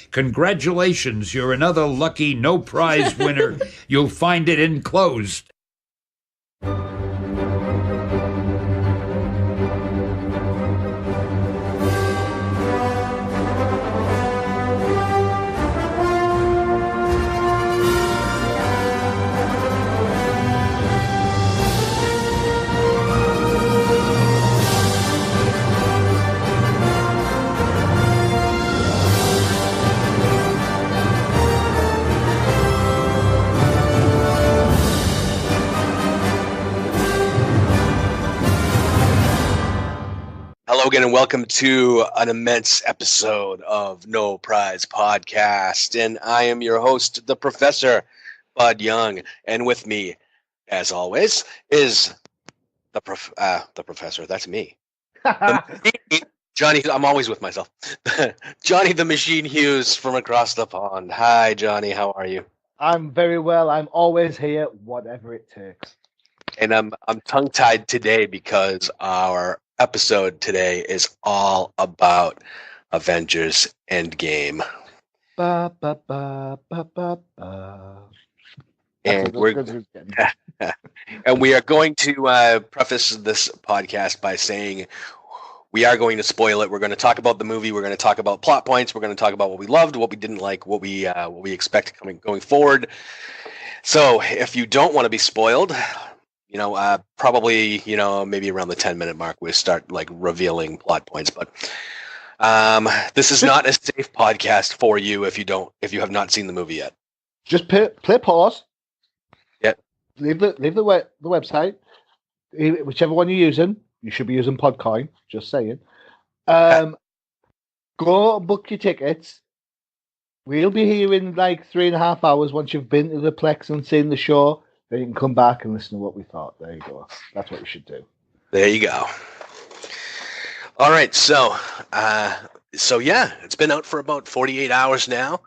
Congratulations, you're another lucky no prize winner. You'll find it enclosed. Hello again, and welcome to an immense episode of No Prize Podcast. And I am your host, the Professor, Bud Young. And with me, as always, is the Professor. That's me. Johnny, I'm always with myself. Johnny the Machine Hughes from across the pond. Hi, Johnny. How are you? I'm very well. I'm always here, whatever it takes. And I'm tongue-tied today because our episode today is all about Avengers Endgame. Ba, ba, ba, ba, ba, ba. And we are going to preface this podcast by saying we are going to spoil it. We're going to talk about the movie. We're going to talk about plot points. We're going to talk about what we loved, what we didn't like, what we expect going forward. So if you don't want to be spoiled, probably, maybe around the 10-minute mark, we start revealing plot points. But this is not a safe podcast for you if you have not seen the movie yet. Just play pause. Yeah. Leave the website, whichever one you're using. You should be using Podcoin. Just saying. Go book your tickets. We'll be here in 3.5 hours once you've been to the Plex and seen the show. Then you can come back and listen to what we thought. There you go. That's what you should do. There you go. All right. So yeah, it's been out for about 48 hours now.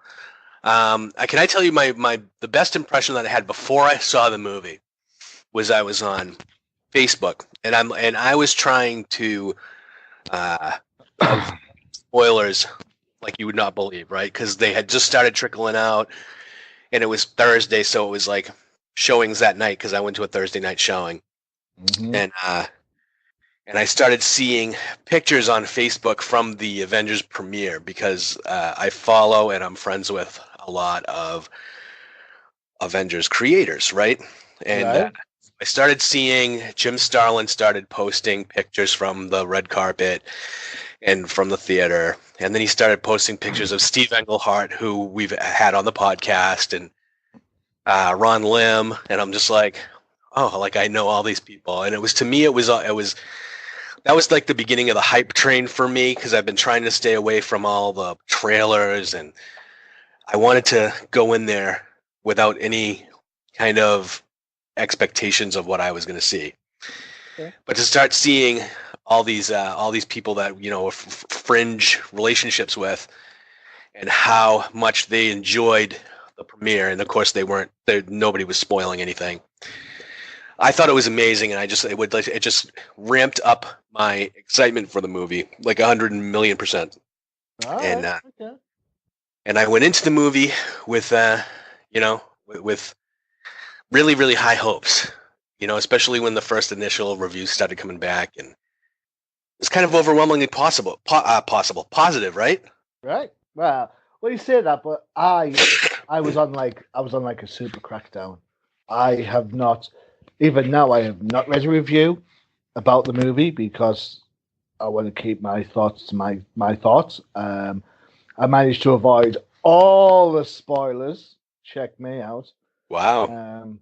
Can I tell you the best impression that I had before I saw the movie was I was on Facebook and I was trying to spoilers like you would not believe, right? Because they had just started trickling out, and it was Thursday, so it was showings that night because I went to a Thursday night showing, and I started seeing pictures on Facebook from the Avengers premiere because I follow and I'm friends with a lot of Avengers creators, right? And I started seeing Jim Starlin started posting pictures from the red carpet and from the theater, and then he started posting pictures of Steve Englehart, who we've had on the podcast, and Ron Lim, and I'm just I know all these people, and that was the beginning of the hype train for me because I've been trying to stay away from all the trailers, and I wanted to go in there without any kind of expectations of what I was going to see. Okay. But to start seeing all these people that fringe relationships with, and how much they enjoyed the premiere, and of course nobody was spoiling anything. I thought it was amazing, and it just ramped up my excitement for the movie 100,000,000%. And I went into the movie with with really, really high hopes, especially when the first initial reviews started coming back, and it was kind of overwhelmingly positive, right? Right. Well, you say that, but I was on a super crackdown. I have not read a review about the movie because I want to keep my thoughts to my thoughts. I managed to avoid all the spoilers. Check me out. Wow.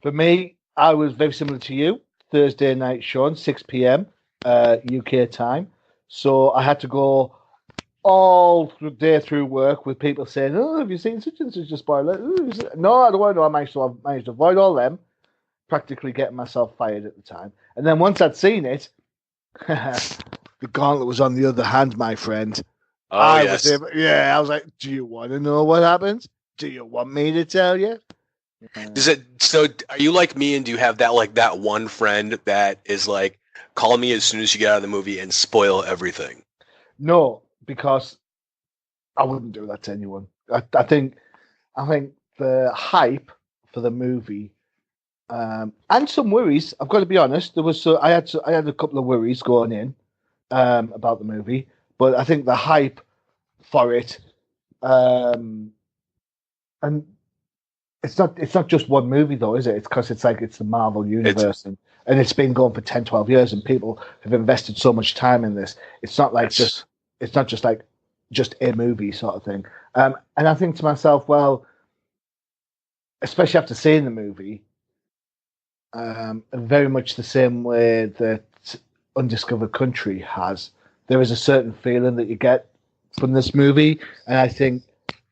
For me, I was very similar to you. Thursday night show, 6 p.m. UK time. So I had to go all day through work with people saying, "Oh, have you seen such and such a spoiler?" No, I don't want to know. I managed to avoid all them, practically getting myself fired at the time. And then once I'd seen it, the gauntlet was on the other hand, my friend. Oh, yes. I was like, do you want to know what happens? Do you want me to tell you? So are you like me, and do you have that one friend that is call me as soon as you get out of the movie and spoil everything? No, because I wouldn't do that to anyone. I think the hype for the movie and some worries. I've got to be honest. I had a couple of worries going in about the movie, but I think the hype for it, and it's not just one movie though, is it? It's because it's the Marvel universe, and it's been going for 10, 12 years, and people have invested so much time in this. It's not like just a movie sort of thing. And I think to myself, well, especially after seeing the movie, very much the same way that Undiscovered Country has, there is a certain feeling that you get from this movie, and I think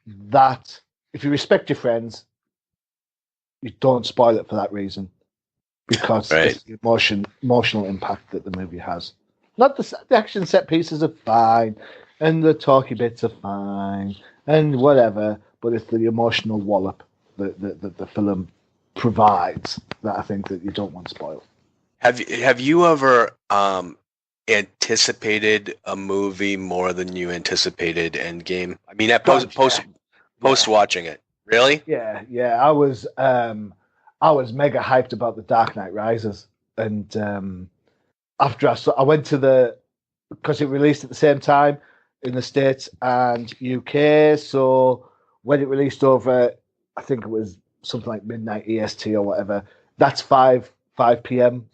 that if you respect your friends, you don't spoil it for that reason, because it's the emotional impact that the movie has. Not the action set pieces are fine, and the talky bits are fine, and whatever, but it's the emotional wallop that the film provides that I think that you don't want spoiled. Have you ever anticipated a movie more than you anticipated Endgame? I mean, post watching it, really? Yeah. I was mega hyped about The Dark Knight Rises, and after I went to because it released at the same time in the States and UK. So when it released over, I think it was something like midnight EST or whatever. That's 5 a.m.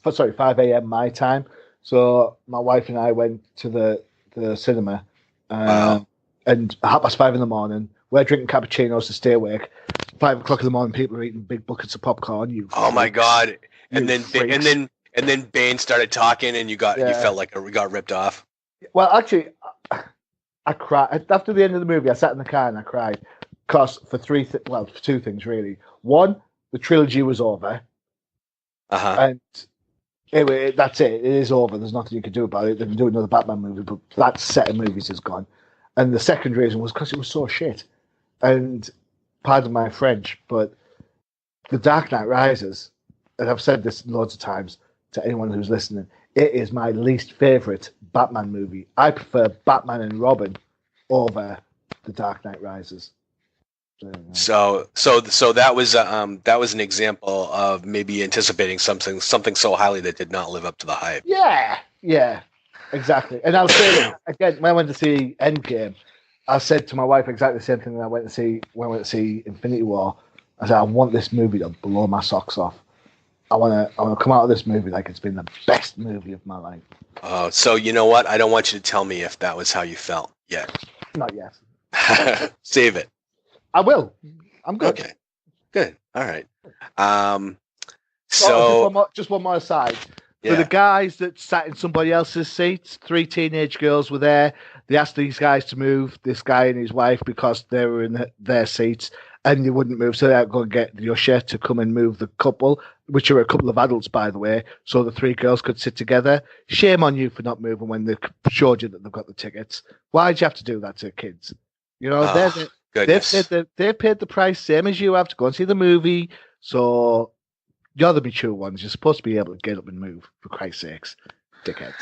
my time. So my wife and I went to the cinema, Wow. and at 5:30 in the morning, we're drinking cappuccinos to stay awake. 5 o'clock in the morning, people are eating big buckets of popcorn. Oh my god! And then Bane started talking, and you felt like you got ripped off. Well, actually, I cried after the end of the movie. I sat in the car and I cried because for two things really. One, the trilogy was over, and anyway, that's it. It is over. There's nothing you can do about it. They can do another Batman movie, but that set of movies is gone. And the second reason was because it was so shit. And pardon my French, but The Dark Knight Rises, and I've said this loads of times to anyone who's listening, it is my least favourite Batman movie. I prefer Batman and Robin over The Dark Knight Rises. So that was an example of maybe anticipating something so highly that did not live up to the hype. Yeah, exactly. And I'll say again, when I went to see Endgame, I said to my wife exactly the same thing when I went to see Infinity War. I said, I want this movie to blow my socks off. I want to come out of this movie like it's been the best movie of my life. Oh, so you know what? I don't want you to tell me if that was how you felt yet. Not yet. Save it. I will. I'm good. Okay. Good. All right. Just one more aside. For the guys that sat in somebody else's seats, 3 teenage girls were there. They asked these guys to move, this guy and his wife, because they were in their seats and they wouldn't move. So they had to go and get the usher to come and move the couple, which are a couple of adults, by the way, so the 3 girls could sit together. Shame on you for not moving when they showed you that they've got the tickets. Why'd you have to do that to kids? You know, they've paid the price, same as you have, to go and see the movie. So you're the mature ones. You're supposed to be able to get up and move, for Christ's sakes, dickheads.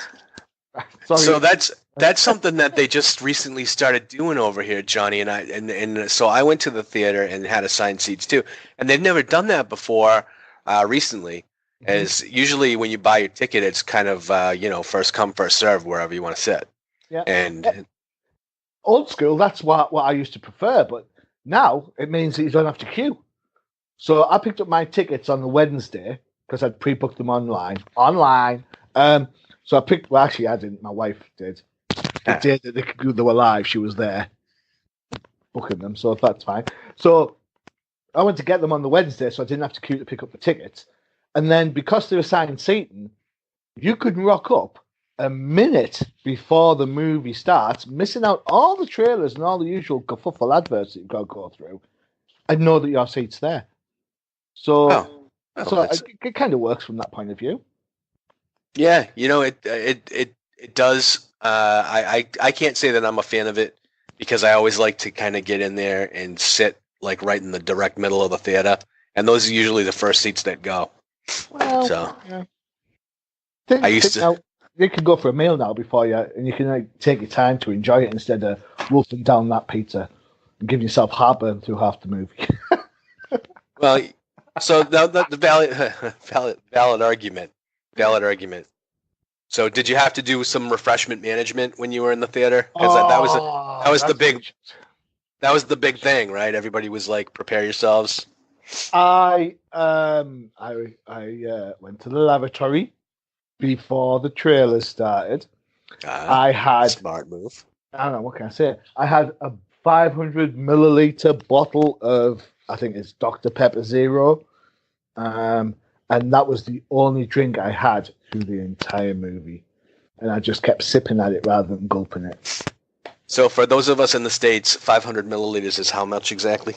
Sorry. So that's something that they just recently started doing over here, Johnny and I. And so I went to the theater and had assigned seats too, and they've never done that before. Recently, as usually when you buy your ticket, it's kind of first come first serve wherever you want to sit. Yeah. And old school, that's what I used to prefer, but now it means that you don't have to queue. So I picked up my tickets on the Wednesday because I'd pre-booked them online. So I I didn't. My wife did. The day that they were live, she was there booking them, so that's fine. So I went to get them on the Wednesday, so I didn't have to queue to pick up the tickets. And then because they're assigned seating, you could rock up a minute before the movie starts, missing out all the trailers and all the usual kerfuffle adverts that you've got to go through, and know that your seat's there. So, it kind of works from that point of view. Yeah, it does. I can't say that I'm a fan of it because I always like to kind of get in there and sit like right in the direct middle of the theater, and those are usually the first seats that go. Well, I used to. You can go for a meal now before you, and you can take your time to enjoy it instead of wolfing down that pizza and giving yourself heartburn through half the movie. Well, so the valid argument. Valid argument. So did you have to do some refreshment management when you were in the theater? Because that was the big thing, right? Everybody was like, prepare yourselves. I went to the lavatory before the trailer started. I had smart move. I don't know, what can I say? I had a 500 milliliter bottle of, I think it's Dr. Pepper Zero, and that was the only drink I had through the entire movie, and I just kept sipping at it rather than gulping it. So for those of us in the States, 500 milliliters is how much exactly?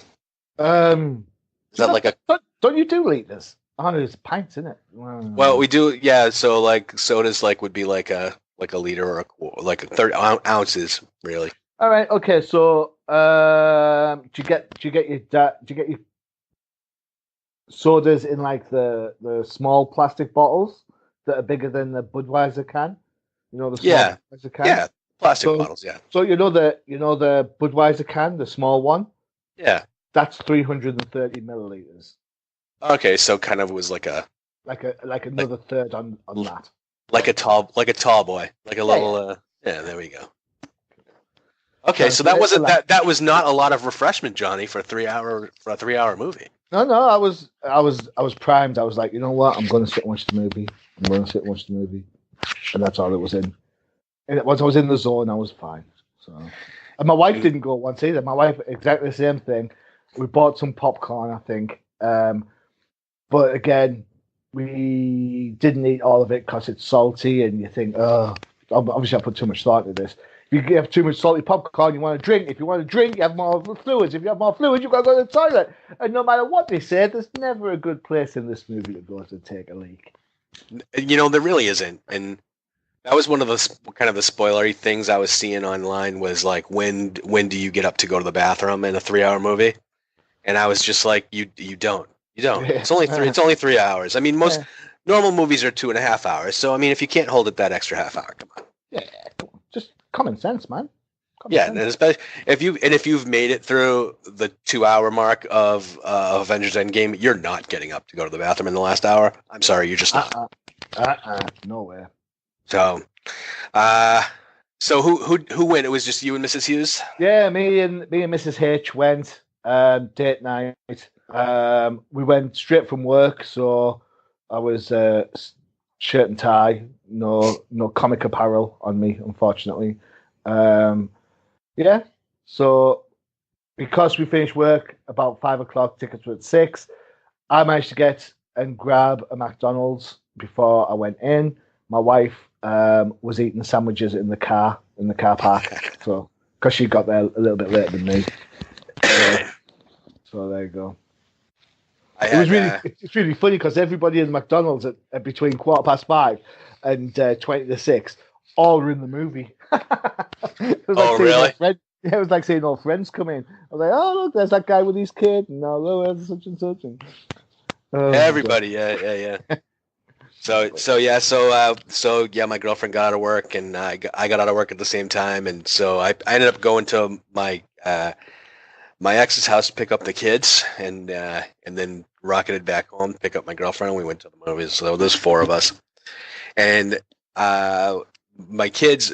Is that like a? Don't you do liters? Oh, it's pints, isn't it? Well, we do, yeah. So like sodas, like would be like a liter or like 30 ounces, really. All right. Okay. So, do you get your sodas in like the small plastic bottles that are bigger than the Budweiser can? You know the small Budweiser can. Yeah, plastic bottles. Yeah. So you know the Budweiser can, the small one. Yeah. That's 330 milliliters. Okay, so kind of was like another third on that. Like a tall boy, like a little. Yeah, there we go. Okay, so that wasn't that was not a lot of refreshment, Johnny, for a 3-hour movie. No, I was primed. I was like, you know what? I'm going to sit and watch the movie. And that's all it was in. And once I was in the zone, I was fine. So, and my wife didn't go once either. My wife, exactly the same thing. We bought some popcorn, I think. But again, we didn't eat all of it because it's salty, and you think, oh, obviously I put too much thought into this. If you have too much salty popcorn, you want to drink. If you want to drink, you have more fluids. If you have more fluids, you've got to go to the toilet. And no matter what they say, there's never a good place in this movie to go to take a leak. You know, there really isn't. And that was one of the kind of the spoilery things I was seeing online was like, when do you get up to go to the bathroom in a 3-hour movie? And I was just like, you don't. It's only 3 hours. I mean, most normal movies are 2.5 hours. So I mean, if you can't hold it that extra half hour, come on. Yeah, just common sense, man. And especially if you've made it through the 2-hour mark of Avengers Endgame, you're not getting up to go to the bathroom in the last hour. I'm sorry, you're just not. No way. So, who went? It was just you and Mrs. Hughes. Yeah, me and Mrs. H went date night. We went straight from work, so I was shirt and tie, no comic apparel on me, unfortunately. Yeah, so because we finished work about 5 o'clock, tickets were at 6. I managed to get and grab a McDonald's before I went in. My wife was eating the sandwiches in the car park, so because she got there a little bit later than me. So there you go. It's really funny because everybody in McDonald's at between 5:15 and 20 to 6 all were in the movie. It was like really? It was like seeing all friends come in. I was like, oh look, there's that guy with his kid, and no, there's such and such. And everybody, yeah. So my girlfriend got out of work, and I got out of work at the same time, and so I ended up going to my ex's house to pick up the kids, and then rocketed back home to pick up my girlfriend. We went to the movies, so there's 4 of us, and my kids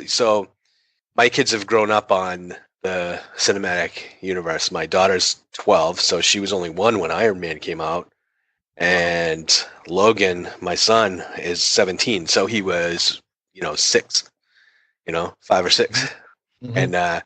have grown up on the cinematic universe. My daughter's 12, so she was only 1 when Iron Man came out. And Logan, my son, is 17, so he was, 6, 5 or 6, mm-hmm.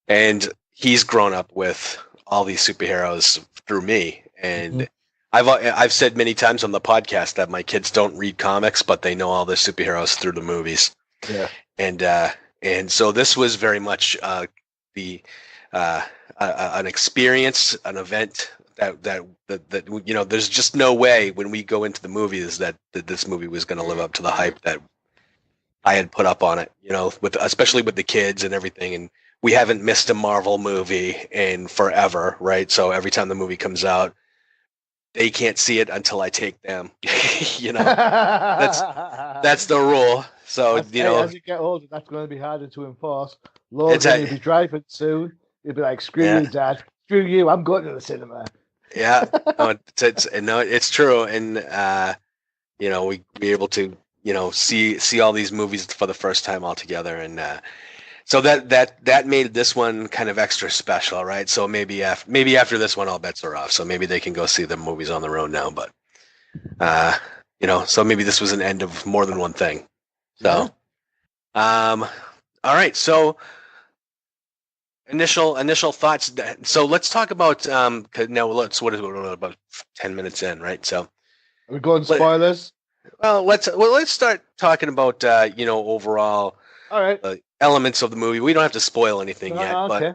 And he's grown up with all these superheroes through me. And I've said many times on the podcast that my kids don't read comics, but they know all the superheroes through the movies. Yeah. And so this was very much an experience, an event. That there's just no way when we go into the movies that this movie was going to live up to the hype that I had put up on it, especially with the kids and everything. And we haven't missed a Marvel movie in forever, right? So every time the movie comes out, they can't see it until I take them. That's the rule. So as you get older, that's going to be harder to enforce. Logan, you'll be driving soon. You'll be like, screw you, Dad. Screw you. I'm going to the cinema. Yeah, no, it's true, and we be able to see all these movies for the first time all together, and so that made this one kind of extra special, right? So maybe after this one, all bets are off. So maybe they can go see the movies on their own now, but so maybe this was an end of more than one thing. So, all right, so. Initial thoughts. So let's talk about now. What is about 10 minutes in, right? So are we going spoilers? Let's start talking about overall all right elements of the movie. We don't have to spoil anything yet, okay.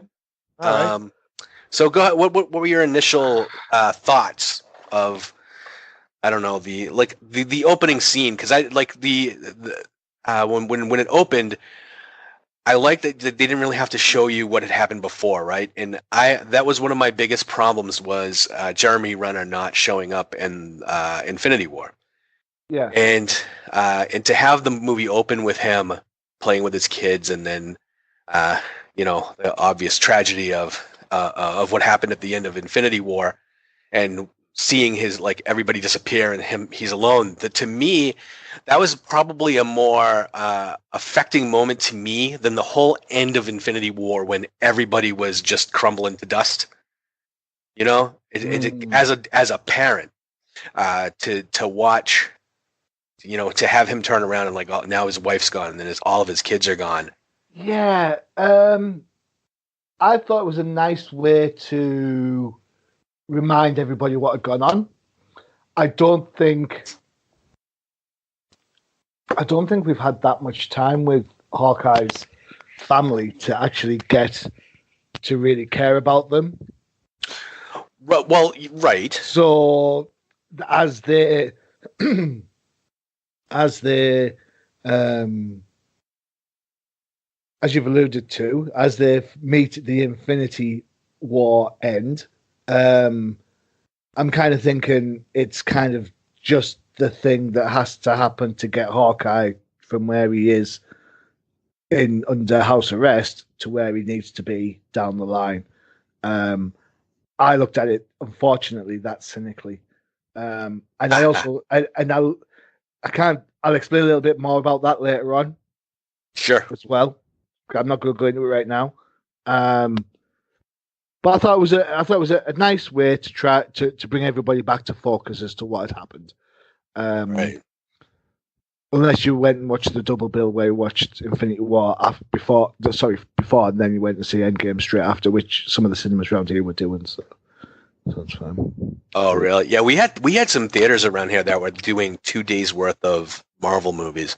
But right. So go ahead. What were your initial thoughts of the opening scene? Because I like the when it opened. I like that they didn't really have to show you what had happened before, right? And that was one of my biggest problems was Jeremy Renner not showing up in Infinity War. Yeah. And to have the movie open with him playing with his kids, and then the obvious tragedy of what happened at the end of Infinity War, and seeing his everybody disappear and he's alone. To me, that was probably a more affecting moment to me than the whole end of Infinity War when everybody was just crumbling to dust. As a parent, to watch, to have him turn around and now his wife's gone and then all of his kids are gone. Yeah, I thought it was a nice way to remind everybody what had gone on. I don't think we've had that much time with Hawkeye's family to actually get to really care about them. Well, right. So as they as you've alluded to, as they meet the Infinity War end, I'm kind of thinking it's kind of just the thing that has to happen to get Hawkeye from where he is under house arrest to where he needs to be down the line. I looked at it, unfortunately, that cynically. And I also, I'll explain a little bit more about that later on. Sure. As well. I'm not going to go into it right now. But I thought it was a nice way to try to bring everybody back to focus as to what had happened. Right. Unless you went and watched the double bill where you watched Infinity War before, and then you went to see Endgame straight after, which some of the cinemas around here were doing. So that's fine. Oh, really? Yeah, we had some theaters around here that were doing 2 days worth of Marvel movies.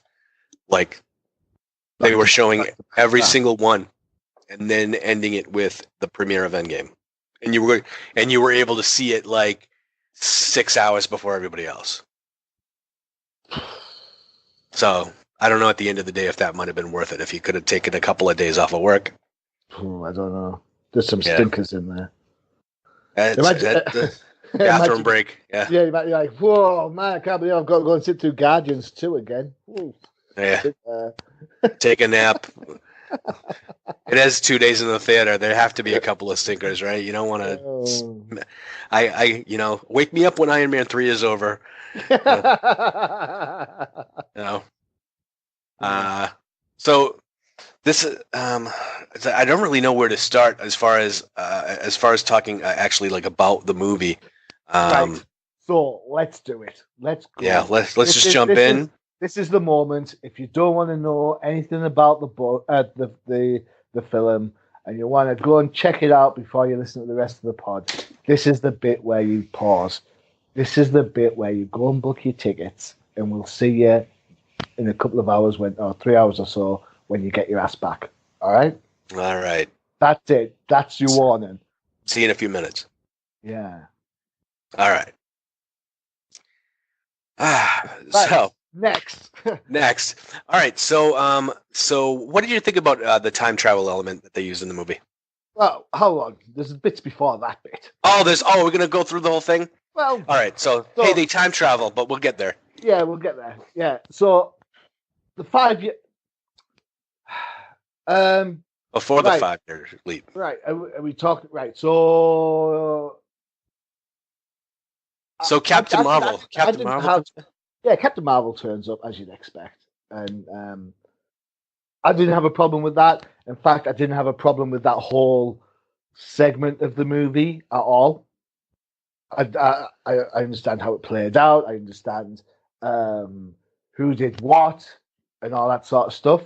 They were showing every single one, and then ending it with the premiere of Endgame, and you were able to see it 6 hours before everybody else. So I don't know at the end of the day if that might have been worth it, if you could have taken a couple of days off of work. I don't know. There's some stinkers in there. Bathroom break. Yeah. Yeah, you're like, whoa, man, I can't believe I've got to go and sit through Guardians 2 again. Ooh. Yeah. Take a nap. It has 2 days in the theater. There have to be a couple of stinkers, right? You don't want to. Wake me up when Iron Man 3 is over. So this I don't really know where to start as far as talking actually about the movie. Right. So let's do it. Let's go. Yeah, let's just jump in. This is the moment. If you don't want to know anything about the film, and you want to go and check it out before you listen to the rest of the pod, this is the bit where you pause. This is the bit where you go and book your tickets, and we'll see you in a couple of hours, or 3 hours or so, when you get your ass back. All right? All right. That's it. That's your warning. See you in a few minutes. Yeah. All right. So next. All right. So what did you think about the time travel element that they used in the movie? Well, hold on. There's bits before that bit. We're gonna go through the whole thing. Well, all right. So hey, they time travel, but we'll get there. Yeah, we'll get there. Yeah. So the 5 year. before the Right. 5-year leap. Right. Are we talking? Right. So. So Captain Marvel. Captain Marvel. Yeah, Captain Marvel turns up as you'd expect, and I didn't have a problem with that. In fact, I didn't have a problem with that whole segment of the movie at all. I understand how it played out. I understand who did what and all that sort of stuff.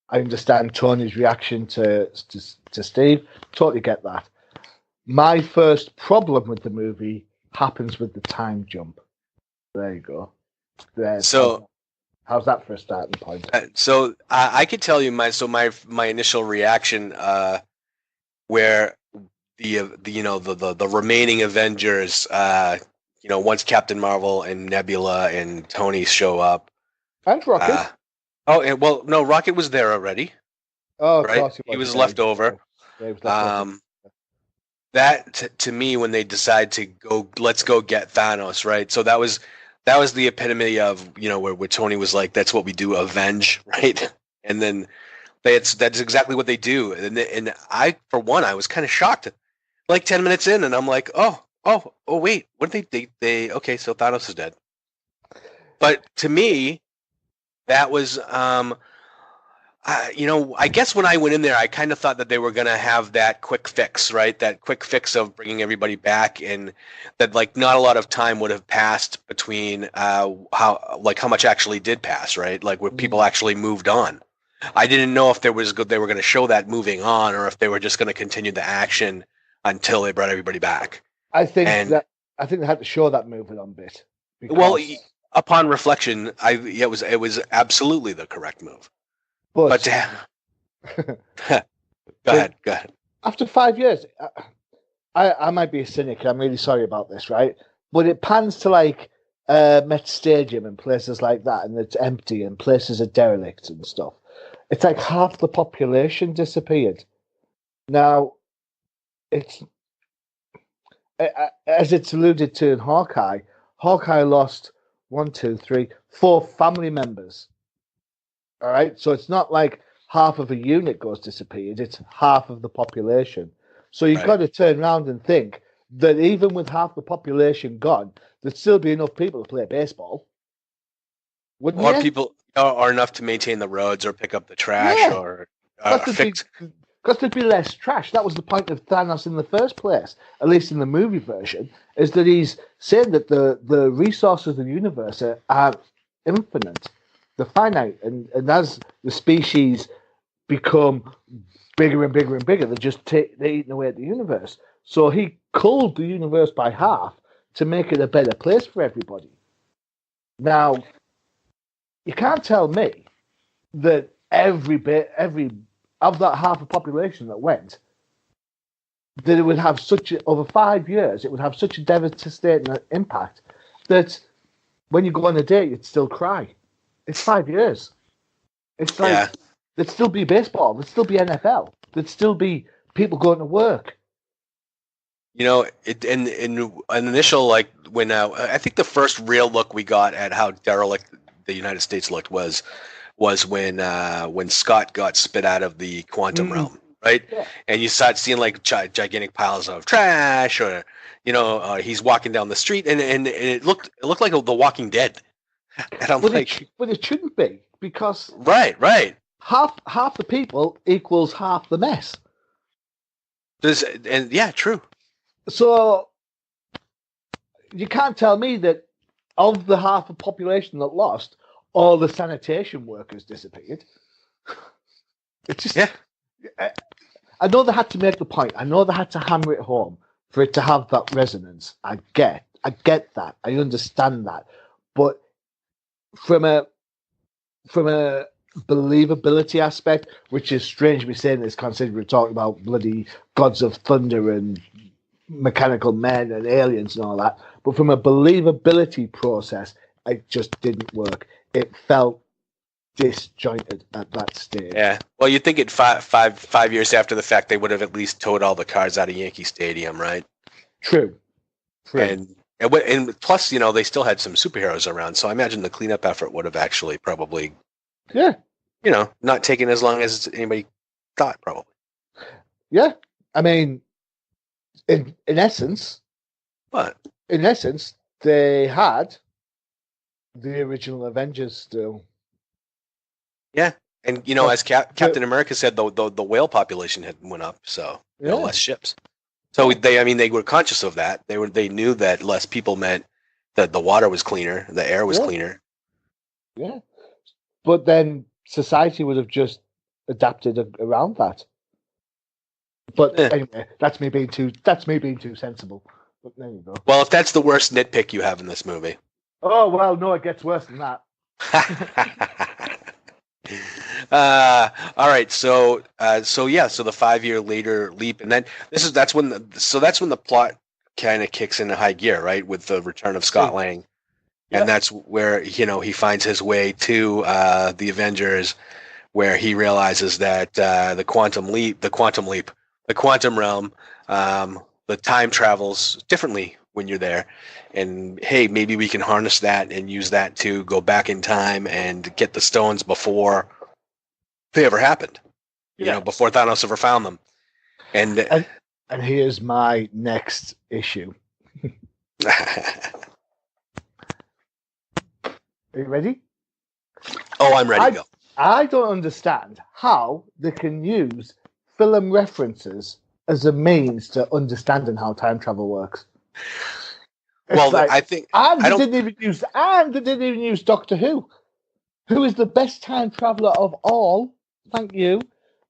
I understand Tony's reaction to Steve. Totally get that. My first problem with the movie happens with the time jump. There you go. So how's that for a starting point? So I could tell you my initial reaction where the remaining Avengers once Captain Marvel and Nebula and Tony show up. And Rocket. No, Rocket was there already. Oh, of right? course He was left over. Yeah, he was left over. That to me, when they decide to go, let's go get Thanos, right? So that was the epitome of where Tony was like, "That's what we do, avenge," right? And then that's exactly what they do. And I, for one, I was kind of shocked. Like 10 minutes in, and I'm like, oh, wait, what did they? Okay, so Thanos is dead. But to me, that was I guess when I went in there, I kind of thought that they were going to have that quick fix, right? That quick fix of bringing everybody back, and that like not a lot of time would have passed between how much actually did pass, right? Like where people actually moved on. I didn't know if they were going to show that moving on, or if they were just going to continue the action until they brought everybody back. I think they had to show that moving on bit. Well, upon reflection, it was absolutely the correct move. But go ahead. After 5 years, I might be a cynic. I'm really sorry about this, right? But it pans to like Met Stadium and places like that, and it's empty, and places are derelict and stuff. It's like half the population disappeared. Now, it's as it's alluded to in Hawkeye. Hawkeye lost 1, 2, 3, 4 family members. All right, so it's not like half of a unit goes disappeared; it's half of the population. So you've got to turn around and think that even with half the population gone, there'd still be enough people to play baseball. Wouldn't or you? people are enough to maintain the roads or pick up the trash or fix. Because there'd be less trash. That was the point of Thanos in the first place, at least in the movie version, is that he's saying that the resources of the universe are infinite. They're finite, and as the species become bigger and bigger and bigger, they're eating away at the universe. So he culled the universe by half to make it a better place for everybody. Now, you can't tell me that every of that half a population that went, that it would have over 5 years, it would have such a devastating impact that when you go on a date, you'd still cry. It's 5 years. It's like there'd still be baseball, there'd still be NFL, there'd still be people going to work. In an initial, like when I think the first real look we got at how derelict the United States looked was when Scott got spit out of the quantum realm, right? Yeah. And you start seeing like gigantic piles of trash, or he's walking down the street, and it looked like The Walking Dead. And I'm but it shouldn't be, because right half the people equals half the mess. True. So you can't tell me that of the half the population that lost, all the sanitation workers disappeared. It's just I know they had to make the point. I know they had to hammer it home for it to have that resonance. I get that. I understand that. But from a believability aspect, which is strange to be saying this considering we're talking about bloody gods of thunder and mechanical men and aliens and all that, but from a believability process, it just didn't work. It felt disjointed at that stage. Yeah. Well, you'd think it 5 years after the fact they would have at least towed all the cars out of Yankee Stadium, right? True. And plus, they still had some superheroes around, so I imagine the cleanup effort would have actually probably, not taken as long as anybody thought, probably. Yeah, I mean, in essence, What? they had the original Avengers still. Yeah, and as Captain America said, the whale population had went up, so less ships. So they were conscious of that. They knew that less people meant that the water was cleaner, the air was cleaner. Yeah, but then society would have just adapted around that. But anyway, that's me being too sensible. But there you go. Well, if that's the worst nitpick you have in this movie. Oh well, no, it gets worse than that. All right, so the 5 year later leap, and then that's when the plot kind of kicks into high gear, right? With the return of Scott Lang, and that's where he finds his way to the Avengers, where he realizes that the quantum realm, the time travels differently when you're there. And hey, maybe we can harness that and use that to go back in time and get the stones before they ever happened. Before Thanos ever found them. And here's my next issue. Are you ready? Oh, I'm ready to go. I don't understand how they can use film references as a means to understanding how time travel works. Well, I think, and they didn't even use Doctor Who is the best time traveler of all. Thank you,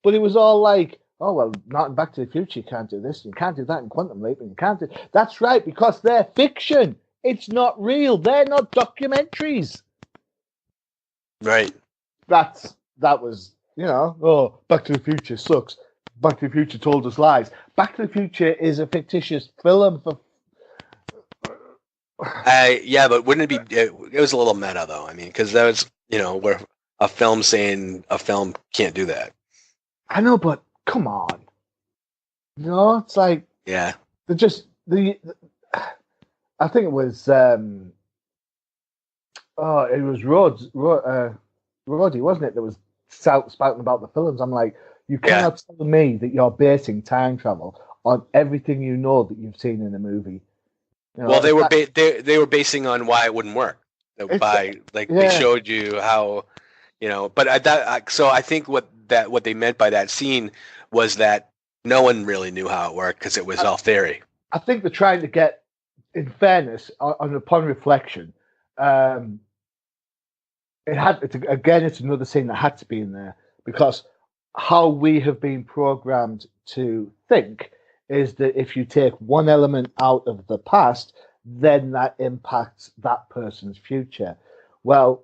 but it was all like, oh well, not in Back to the Future. You can't do this. You can't do that in Quantum Leap. And you can't do. That's right, because they're fiction. It's not real. They're not documentaries. Right. That was, oh, Back to the Future sucks. Back to the Future told us lies. Back to the Future is a fictitious film for. Yeah, but wouldn't it be? It was a little meta, though. I mean, because that was, where a film saying a film can't do that. I know, but come on. It's like I think it was. It was Roddy, wasn't it? That was spouting about the films. I'm like, you cannot tell me that you're basing time travel on everything you know that you've seen in a movie. Well, they were basing on why it wouldn't work. They showed you how, but so I think what they meant by that scene was that no one really knew how it worked because it was all theory. I think they're trying to get, in fairness, upon reflection, it's another scene that had to be in there, because how we have been programmed to think is that if you take one element out of the past, then that impacts that person's future. Well,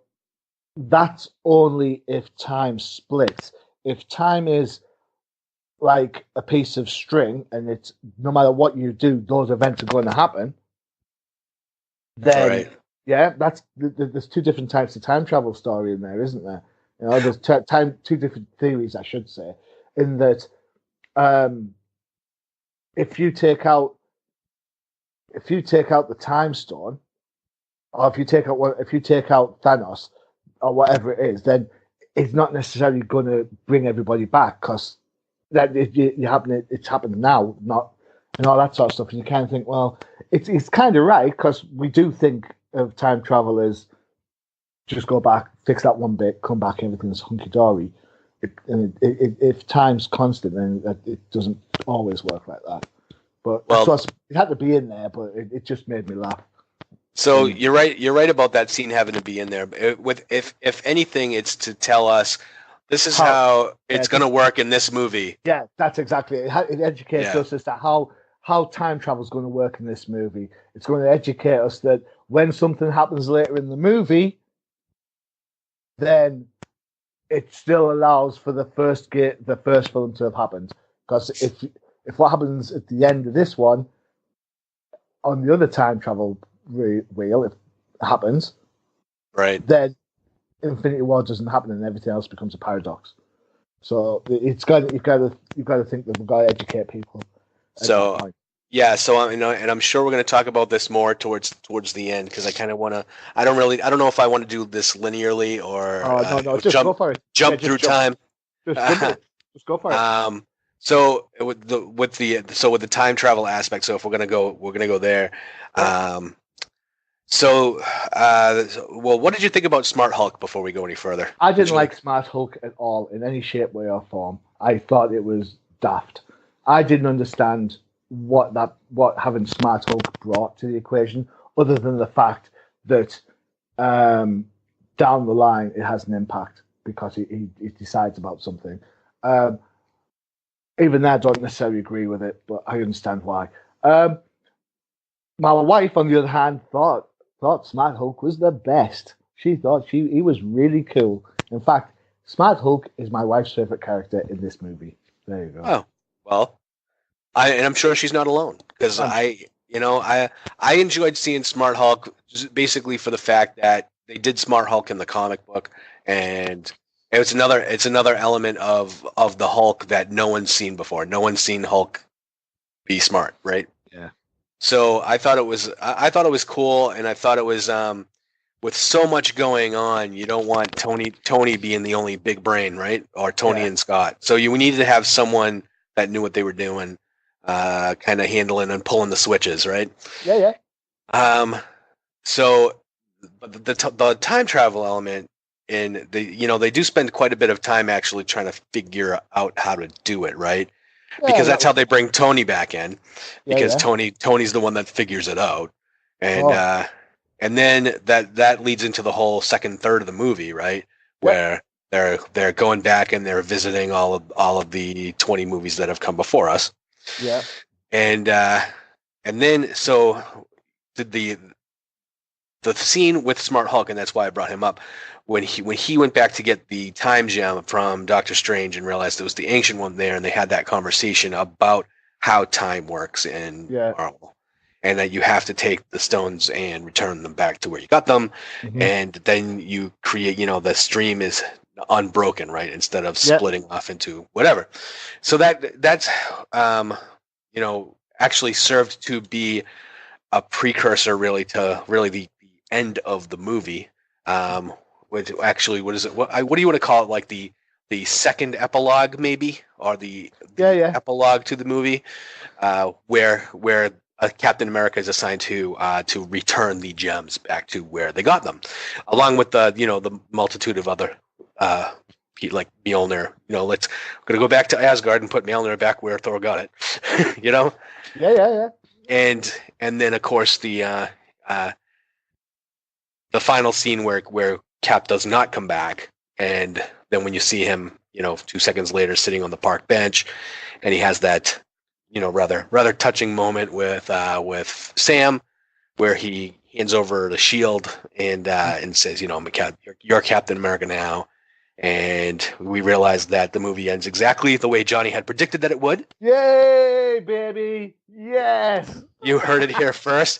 that's only if time splits. If time is like a piece of string and it's no matter what you do, those events are going to happen, then there's two different types of time travel story in there, isn't there? There's two different theories, I should say, in that if you take out the time stone, or if you take out Thanos or whatever it is, then it's not necessarily going to bring everybody back, because it's happened now, not and all that sort of stuff. And you kind of think, well, it's kind of right, because we do think of time travel as just go back, fix that one bit, come back, everything's hunky dory. If time's constant, then it doesn't always work like that. But it had to be in there, but it just made me laugh. So you're right. You're right about that scene having to be in there. If anything, it's to tell us this is how it's going to work in this movie. Yeah, that's exactly it. It educates us as to how time travel is going to work in this movie. It's going to educate us that when something happens later in the movie, then it still allows for the first film to have happened. Because if what happens at the end of this one, on the other time travel wheel, if it happens, right, then Infinity War doesn't happen and everything else becomes a paradox. So you've got to think that we've got to educate people. So and I'm sure we're going to talk about this more towards the end, because I kind of want to. I don't know if I want to do this linearly or just go for it. Jump through time. Just go for it. So with the time travel aspect. So if we're gonna go there. Well, what did you think about Smart Hulk before we go any further? I didn't like Smart Hulk at all in any shape, way, or form. I thought it was daft. I didn't understand what having Smart Hulk brought to the equation, other than the fact that down the line it has an impact because he decides about something. Even I don't necessarily agree with it, but I understand why. My wife, on the other hand, thought Smart Hulk was the best. She thought he was really cool. In fact, Smart Hulk is my wife's favorite character in this movie. There you go. Oh, well, I'm sure she's not alone, because I enjoyed seeing Smart Hulk basically for the fact that they did Smart Hulk in the comic book, and it's another element of the Hulk that no one's seen before. No one's seen Hulk be smart, right? Yeah. So I thought it was cool, and I thought it was with so much going on, you don't want Tony being the only big brain, right? Or Tony and Scott. So you needed to have someone that knew what they were doing, kind of handling and pulling the switches, right? Yeah. So, but the time travel element, and they do spend quite a bit of time actually trying to figure out how to do it, right? Because that's how they bring Tony back in, because Tony's the one that figures it out, and then that leads into the whole second third of the movie, right? Where they're going back and they're visiting all of the 20 movies that have come before us. Yeah. And then so the scene with Smart Hulk, and that's why I brought him up, when he went back to get the time gem from Doctor Strange and realized it was the ancient one there, and they had that conversation about how time works in Marvel, and that you have to take the stones and return them back to where you got them, and then you create, the stream is unbroken, right? Instead of splitting off into whatever. So that's actually served to be a precursor, really, to the end of the movie. Which actually, what is it? What do you want to call it? Like the second epilogue, maybe, or the epilogue to the movie, where Captain America is assigned to return the gems back to where they got them, along with the multitude of other like Mjolnir. We're gonna go back to Asgard and put Mjolnir back where Thor got it. Yeah. And then of course the final scene where Cap does not come back, and then when you see him, 2 seconds later sitting on the park bench, and he has that, rather touching moment with Sam, where he hands over the shield and says, you're Captain America now, and we realize that the movie ends exactly the way Johnny had predicted that it would. Yay, baby! Yes. You heard it here first.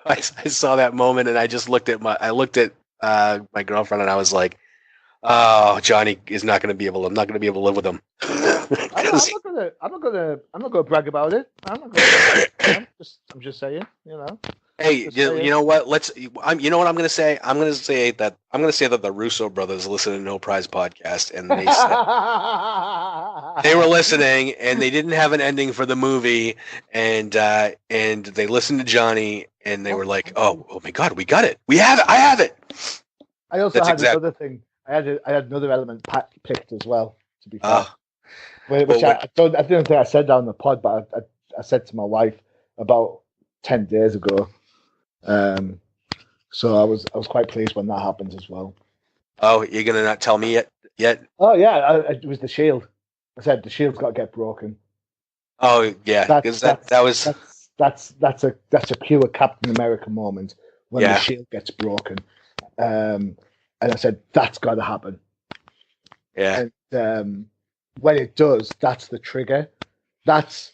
I saw that moment, and I just looked at my girlfriend, and I was like, "Oh, Johnny is not going to be able. I'm not going to be able to live with him." I'm not gonna brag about it. I'm just saying, Hey, you know what? You know what I'm going to say? I'm going to say that the Russo brothers listen to No Prize podcast, and they said they were listening, and they didn't have an ending for the movie, and they listened to Johnny, and they were like, "Oh my God, we got it! I have it!" I also had another thing. I had another element picked as well. To be fair, I didn't think I said that on the pod, but I said to my wife about 10 days ago. So I was quite pleased when that happened as well. Oh, you're gonna not tell me yet? Oh yeah, it was the shield. I said the shield's got to get broken. Oh yeah, because that's a pure Captain America moment when the shield gets broken. And I said that's got to happen. Yeah. And when it does, that's the trigger. That's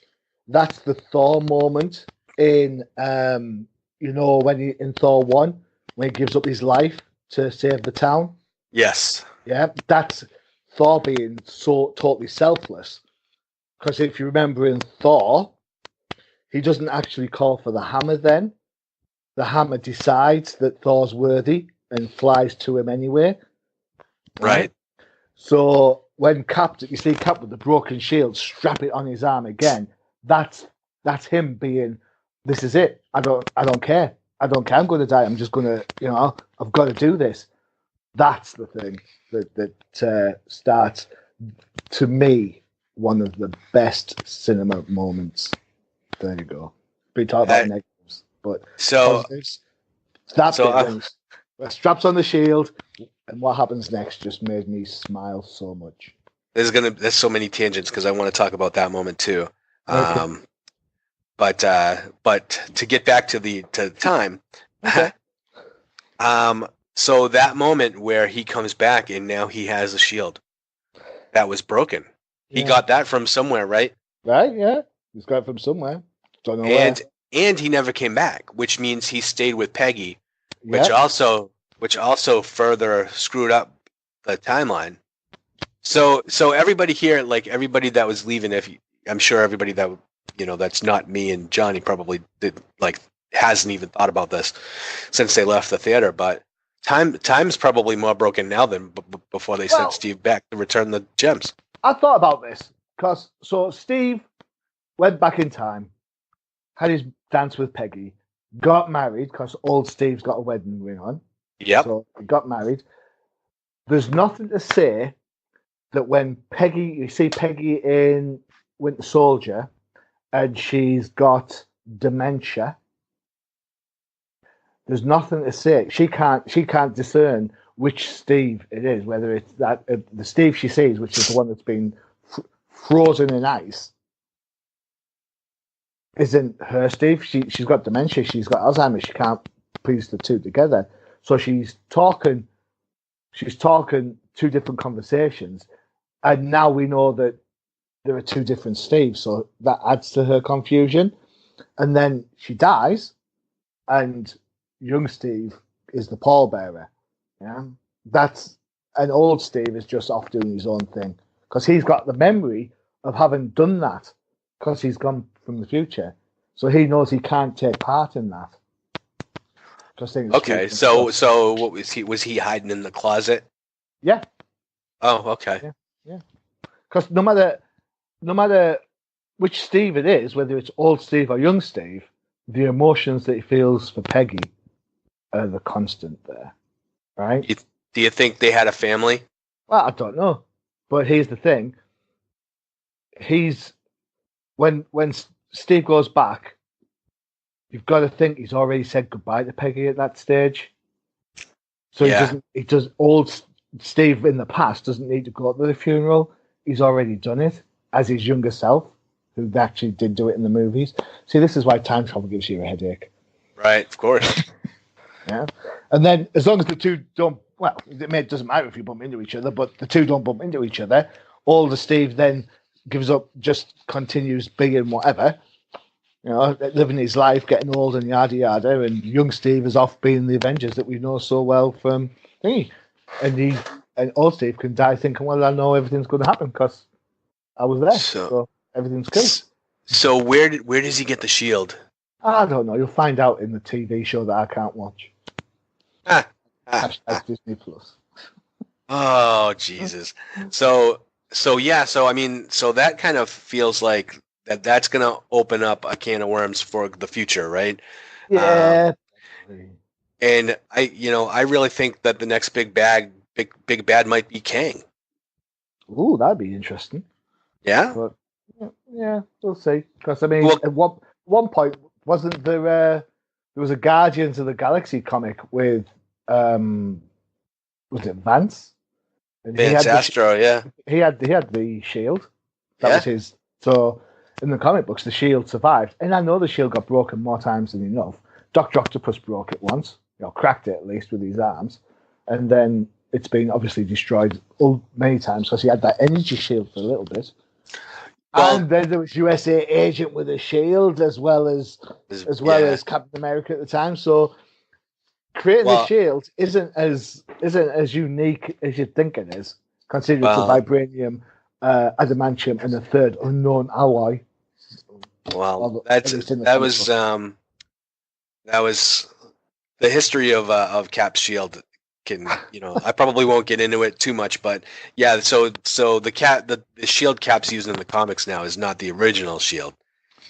the Thor moment in when in Thor 1, when he gives up his life to save the town. Yes. Yeah, that's Thor being so totally selfless. Because if you remember in Thor, he doesn't actually call for the hammer then. The hammer decides that Thor's worthy and flies to him anyway. Right. So when you see Cap with the broken shield, strap it on his arm again. That's him being, this is it. I don't care. I don't care. I'm going to die. I'm just going to, I've got to do this. That's the thing that starts, to me, one of the best cinema moments. There you go. We talk about negatives, but positives. That bit straps on the shield, and what happens next just made me smile so much. There's so many tangents because I want to talk about that moment too. Okay. But to get back to the time, Okay. So that moment where he comes back and now he has a shield that was broken. He got that from somewhere, right? Right, yeah. He's got it from somewhere. Don't know where. And he never came back, which means he stayed with Peggy, Yeah. which also further screwed up the timeline. So everybody here, like everybody that was leaving, I'm sure everybody that that's not me and Johnny probably hasn't even thought about this since they left the theater, but time's probably more broken now than before they sent Steve back to return the gems. I thought about this because Steve went back in time, had his dance with Peggy, got married because old Steve's got a wedding ring on. Yep. So he got married. There's nothing to say that when you see Peggy in Winter Soldier and she's got dementia, there's nothing to say. She can't discern which Steve it is, whether it's that the Steve she sees, which is the one that's been frozen in ice, isn't her Steve. She's got dementia. She's got Alzheimer's. She can't piece the two together. So she's talking two different conversations, and now we know that there are two different Steves. So that adds to her confusion. And then she dies, and young Steve is the pallbearer. Yeah, that's an old Steve is just off doing his own thing because he's got the memory of having done that because he's gone from the future, so he knows he can't take part in that. Okay, so what was he? Was he hiding in the closet? Yeah. Oh, okay. Yeah. Because no matter which Steve it is, whether it's old Steve or young Steve, the emotions that he feels for Peggy are the constant there, right? Do you think they had a family? Well, I don't know, but here's the thing: when Steve goes back, you've got to think he's already said goodbye to Peggy at that stage. So old Steve in the past doesn't need to go to the funeral. He's already done it as his younger self, who actually did do it in the movies. See, this is why time travel gives you a headache. Right, of course. Yeah. And then as long as the two don't, it doesn't matter if you bump into each other, but the two don't bump into each other, older Steve then gives up, just continues being whatever, living his life, getting old and yada yada, and young Steve is off being the Avengers that we know so well from thingy. And old Steve can die thinking, well, I know everything's going to happen because I was there, so everything's good. So where does he get the shield? I don't know. You'll find out in the TV show that I can't watch. Hashtag Disney Plus. Oh Jesus! So that kind of feels like that's going to open up a can of worms for the future, right? Yeah. And I really think that the next big bad might be Kang. Ooh, that'd be interesting. Yeah. But, yeah, we'll see. Because at one point, wasn't there was a Guardians of the Galaxy comic with was it Vance? And Vance Astro, yeah. He had the shield. That was his. So in the comic books, the shield survived, and I know the shield got broken more times than enough. Dr. Octopus broke it once, cracked it at least with his arms, and then it's been obviously destroyed many times because he had that energy shield for a little bit. Well, and then there was USA Agent with a shield as well as Captain America at the time. So creating a shield isn't as unique as you think it is, considering it's a vibranium, adamantium, and a third unknown alloy. Well, that was the history of Cap's shield can, I probably won't get into it too much, but yeah. So the shield Cap's using in the comics now is not the original shield.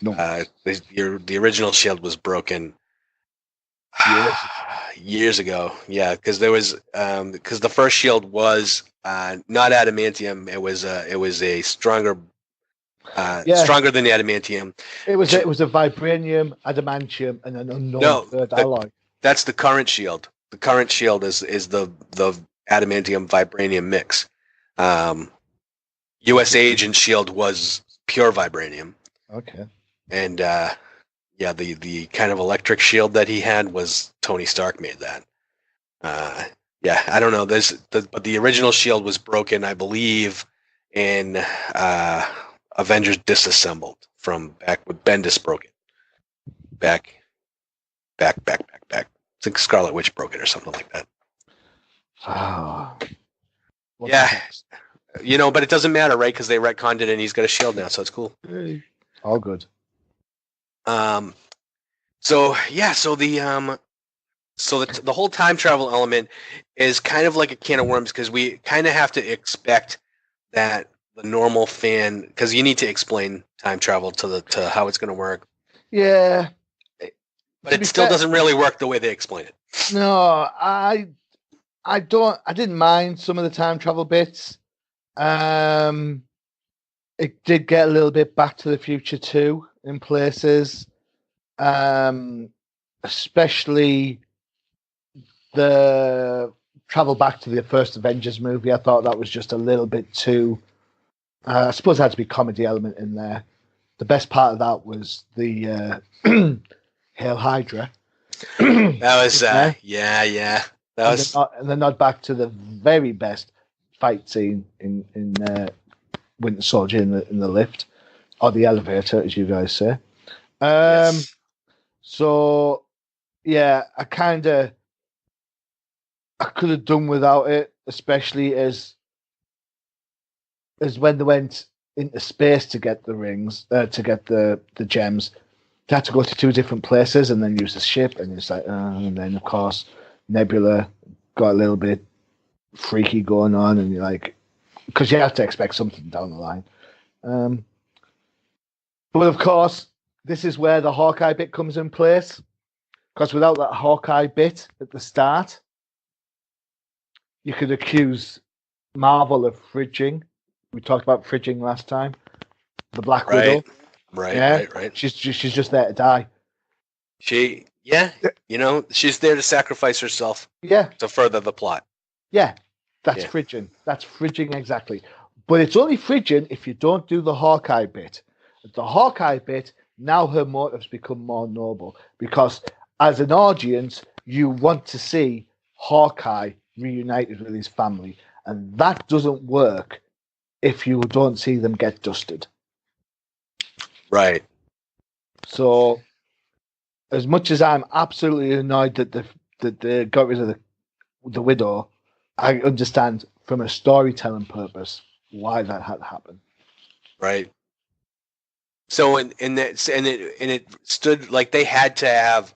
No. The original shield was broken years ago. Yeah, because there was because the first shield was not adamantium. It was a stronger stronger than the adamantium. It was a vibranium, adamantium, and an unknown third alloy. That's the current shield. The current shield is the adamantium vibranium mix. US Agent shield was pure vibranium. Okay. And the kind of electric shield that he had was Tony Stark made that. I don't know. But the original shield was broken, I believe, in Avengers Disassembled from back with Bendis broke it. Back. I think Scarlet Witch broke it or something like that. Oh. Yeah. But it doesn't matter, right? Because they retconned it and he's got a shield now, so it's cool. All good. The whole time travel element is kind of like a can of worms because we kind of have to expect that the normal fan, because you need to explain time travel to how it's going to work. Yeah. But it still doesn't really work the way they explain it. No, I didn't mind some of the time travel bits. It did get a little bit Back to the Future too in places, especially the travel back to the first Avengers movie. I thought that was just a little bit too. I suppose there had to be comedy element in there. The best part of that was the Hail Hydra. That was yeah. That was and the nod back to the very best fight scene in Winter Soldier in the lift or the elevator, as you guys say. Yes. So yeah, I could have done without it, especially as when they went into space to get the rings, to get the gems. They had to go to two different places and then use the ship, and it's like, and then of course Nebula got a little bit freaky going on, and you're like, because you have to expect something down the line. But of course, this is where the Hawkeye bit comes in place, because without that Hawkeye bit at the start, you could accuse Marvel of fridging. We talked about fridging last time. The Black Widow. Right. She's just there to die. She's there to sacrifice herself. Yeah. To further the plot. Yeah, that's fridging. That's fridging exactly. But it's only fridging if you don't do the Hawkeye bit. The Hawkeye bit, now her motives become more noble, because as an audience, you want to see Hawkeye reunited with his family, and that doesn't work if you don't see them get dusted. Right. So, as much as I'm absolutely annoyed that they got rid of the widow, I understand from a storytelling purpose why that had to happen. Right. So it stood like they had to have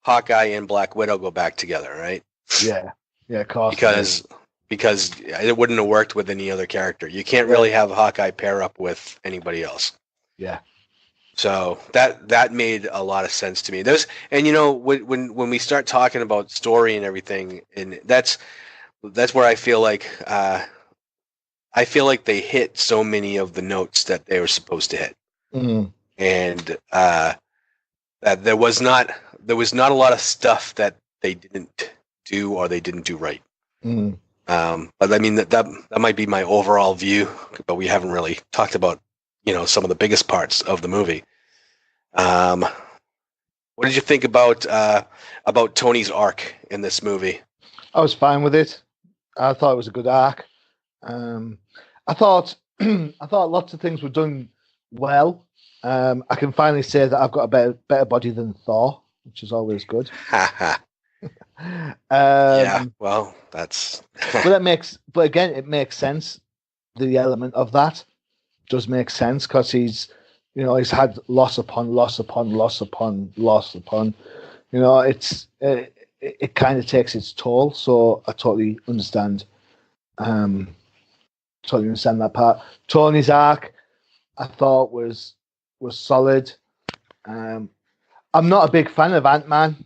Hawkeye and Black Widow go back together, right? Yeah, of course. Because it wouldn't have worked with any other character. You can't really have Hawkeye pair up with anybody else. Yeah. So that made a lot of sense to me. When we start talking about story and everything, and that's where I feel like they hit so many of the notes that they were supposed to hit. Mm-hmm. And that there was not a lot of stuff that they didn't do or they didn't do right. Mm-hmm. But I mean that might be my overall view, but we haven't really talked about some of the biggest parts of the movie. What did you think about Tony's arc in this movie? I was fine with it. I thought it was a good arc. I thought lots of things were done well. I can finally say that I've got a better body than Thor, which is always good. Yeah, well, that's. but again, it makes sense. The element of that does make sense because he's had loss upon loss upon loss upon loss upon. It's it kind of takes its toll. So I totally understand. Totally understand that part. Tony's arc, I thought was solid. I'm not a big fan of Ant-Man.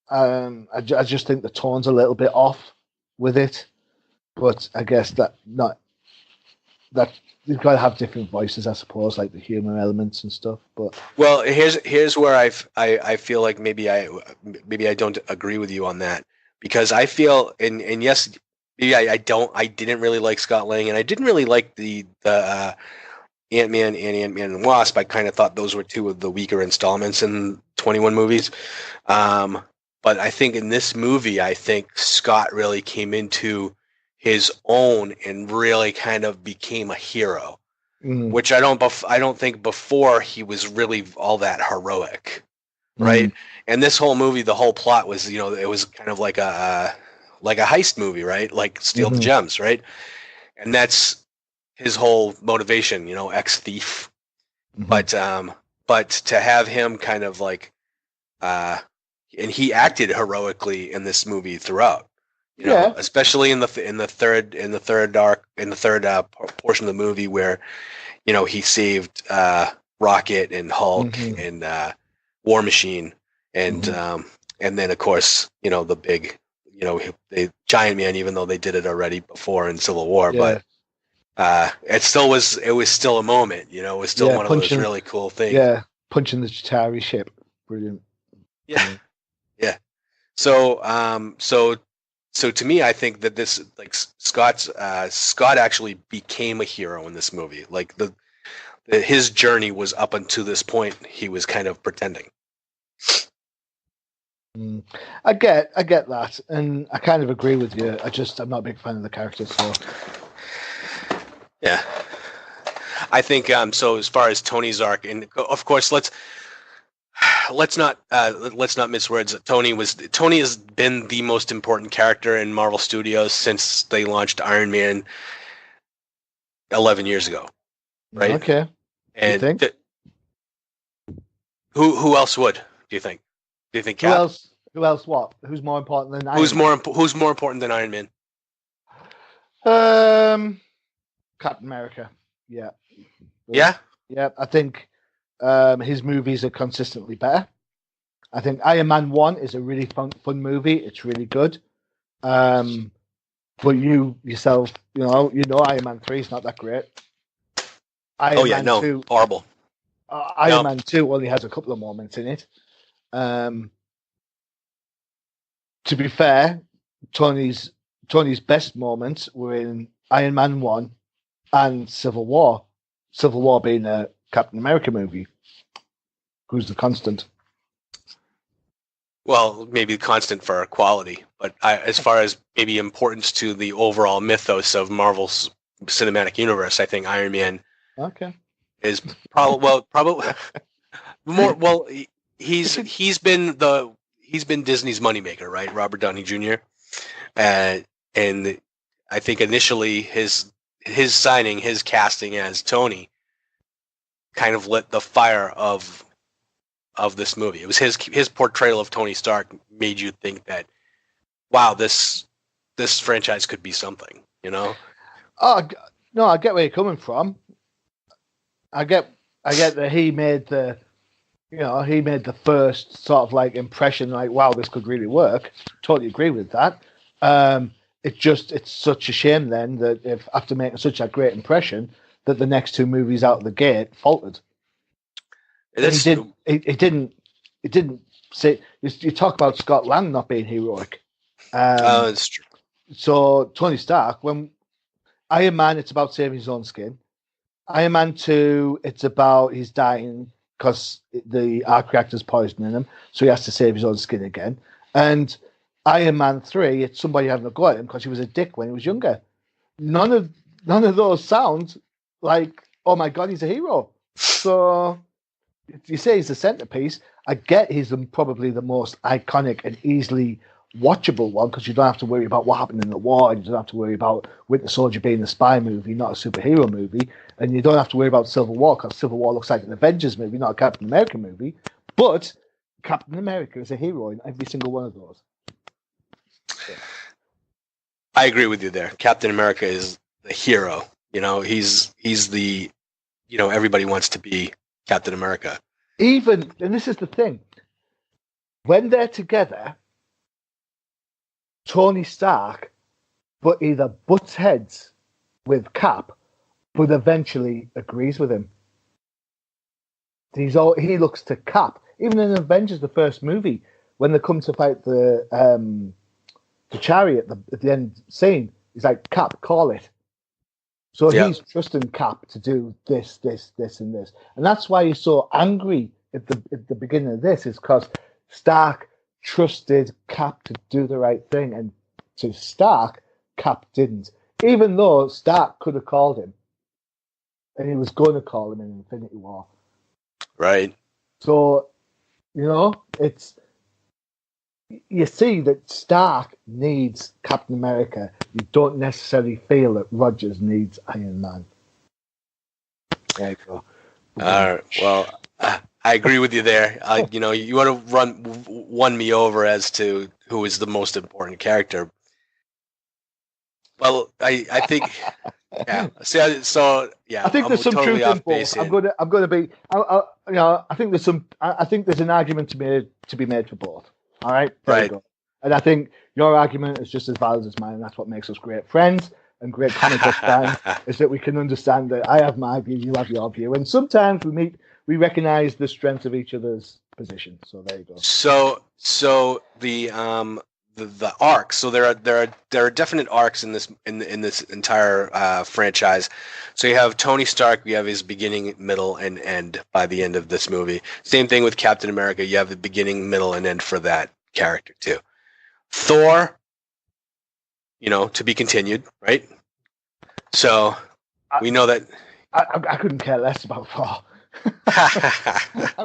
I just think the tone's a little bit off with it, but I guess that you've got to have different voices, I suppose, like the humor elements and stuff. But well, here's where I feel like maybe I don't agree with you on that, because I feel and yes, maybe I didn't really like Scott Lang, and I didn't really like the Ant-Man and Ant-Man and Wasp. I kind of thought those were two of the weaker installments in 21 movies. But I think in this movie, I think Scott really came into his own and really kind of became a hero, which I don't think before he was really all that heroic, right? And this whole movie, the whole plot was, it was kind of like a heist movie, right? Like steal the gems, right? And that's his whole motivation, ex-thief. But to have him kind of like, and he acted heroically in this movie throughout. Especially in the third portion of the movie where, he saved Rocket and Hulk and War Machine and then of course the big the Giant Man, even though they did it already before in Civil War, but it was still a moment. It was still one of those really cool things. Yeah, punching the Chitauri ship, brilliant. Yeah. So to me, I think that this, like, Scott actually became a hero in this movie. Like his journey was up until this point, he was kind of pretending. I get that, and I kind of agree with you. I'm not a big fan of the character, so yeah. I think so. As far as Tony's arc, and of course, let's not mince words. Tony has been the most important character in Marvel Studios since they launched Iron Man 11 years ago, right? Okay. And you think? Who else would, do you think? Do you think Cap? Who else? What? Who's more important than Iron Man? Who's more important than Iron Man? Captain America. Yeah. Yeah. Yeah. I think his movies are consistently better. I think Iron Man 1 is a really fun movie. It's really good. But you yourself, Iron Man 3 is not that great. Iron Man 2, horrible. Iron Man 2 only has a couple of moments in it. To be fair, Tony's best moments were in Iron Man 1 and Civil War. Civil War being a Captain America movie. Who's the constant? Well, maybe constant for quality, but as far as maybe importance to the overall mythos of Marvel's cinematic universe, I think Iron Man is probably more. Well, he's been Disney's moneymaker, right? Robert Downey Jr. And I think initially his signing, his casting as Tony, kind of lit the fire of this movie. It was his portrayal of Tony Stark made you think that, wow, this franchise could be something, Oh no, I get where you're coming from. I get that he made the first sort of like impression, like, wow, this could really work. Totally agree with that. It's such a shame then that if after making such a great impression that the next two movies out of the gate faltered. It didn't say. You talk about Scott Lang not being heroic. That's true. So Tony Stark, when Iron Man, it's about saving his own skin. Iron Man 2, it's about he's dying because the arc reactor's poisoning him, so he has to save his own skin again. And Iron Man 3, it's somebody having a go at him because he was a dick when he was younger. None of those sound like, oh my god, he's a hero. So if you say he's the centerpiece, I get he's probably the most iconic and easily watchable one because you don't have to worry about what happened in the war, and you don't have to worry about Winter Soldier being a spy movie, not a superhero movie, and you don't have to worry about Civil War because Civil War looks like an Avengers movie, not a Captain America movie. But Captain America is a hero in every single one of those. Yeah. I agree with you there. Captain America is the hero. He's the everybody wants to be Captain America. Even, and this is the thing, when they're together, Tony Stark but either butts heads with Cap, but eventually agrees with him. He looks to Cap. Even in Avengers, the first movie, when they come to fight the chariot at the end scene, he's like, Cap, call it. So he's trusting Cap to do this, this, this, and this. And that's why he's so angry at the beginning of this, is because Stark trusted Cap to do the right thing. And to Stark, Cap didn't. Even though Stark could have called him. And he was going to call him in Infinity War. Right. So, you see that Stark needs Captain America. You don't necessarily feel that Rogers needs Iron Man. There you go. Well, I agree with you there. You want to won me over as to who is the most important character. Well, I think, yeah. So yeah. I think there's some totally truth in both. I'm going to be. I think there's an argument to be made for both. All right. There you go. And I think your argument is just as valid as mine. And that's what makes us great friends and great comic book fans, is that we can understand that I have my view, you have your view, and sometimes we recognize the strength of each other's position. So there you go. So the arcs. So there are definite arcs in this entire franchise. So you have Tony Stark. You have his beginning, middle, and end by the end of this movie. Same thing with Captain America. You have the beginning, middle, and end for that character too. Thor, to be continued, right? So we know that. I couldn't care less about Thor. I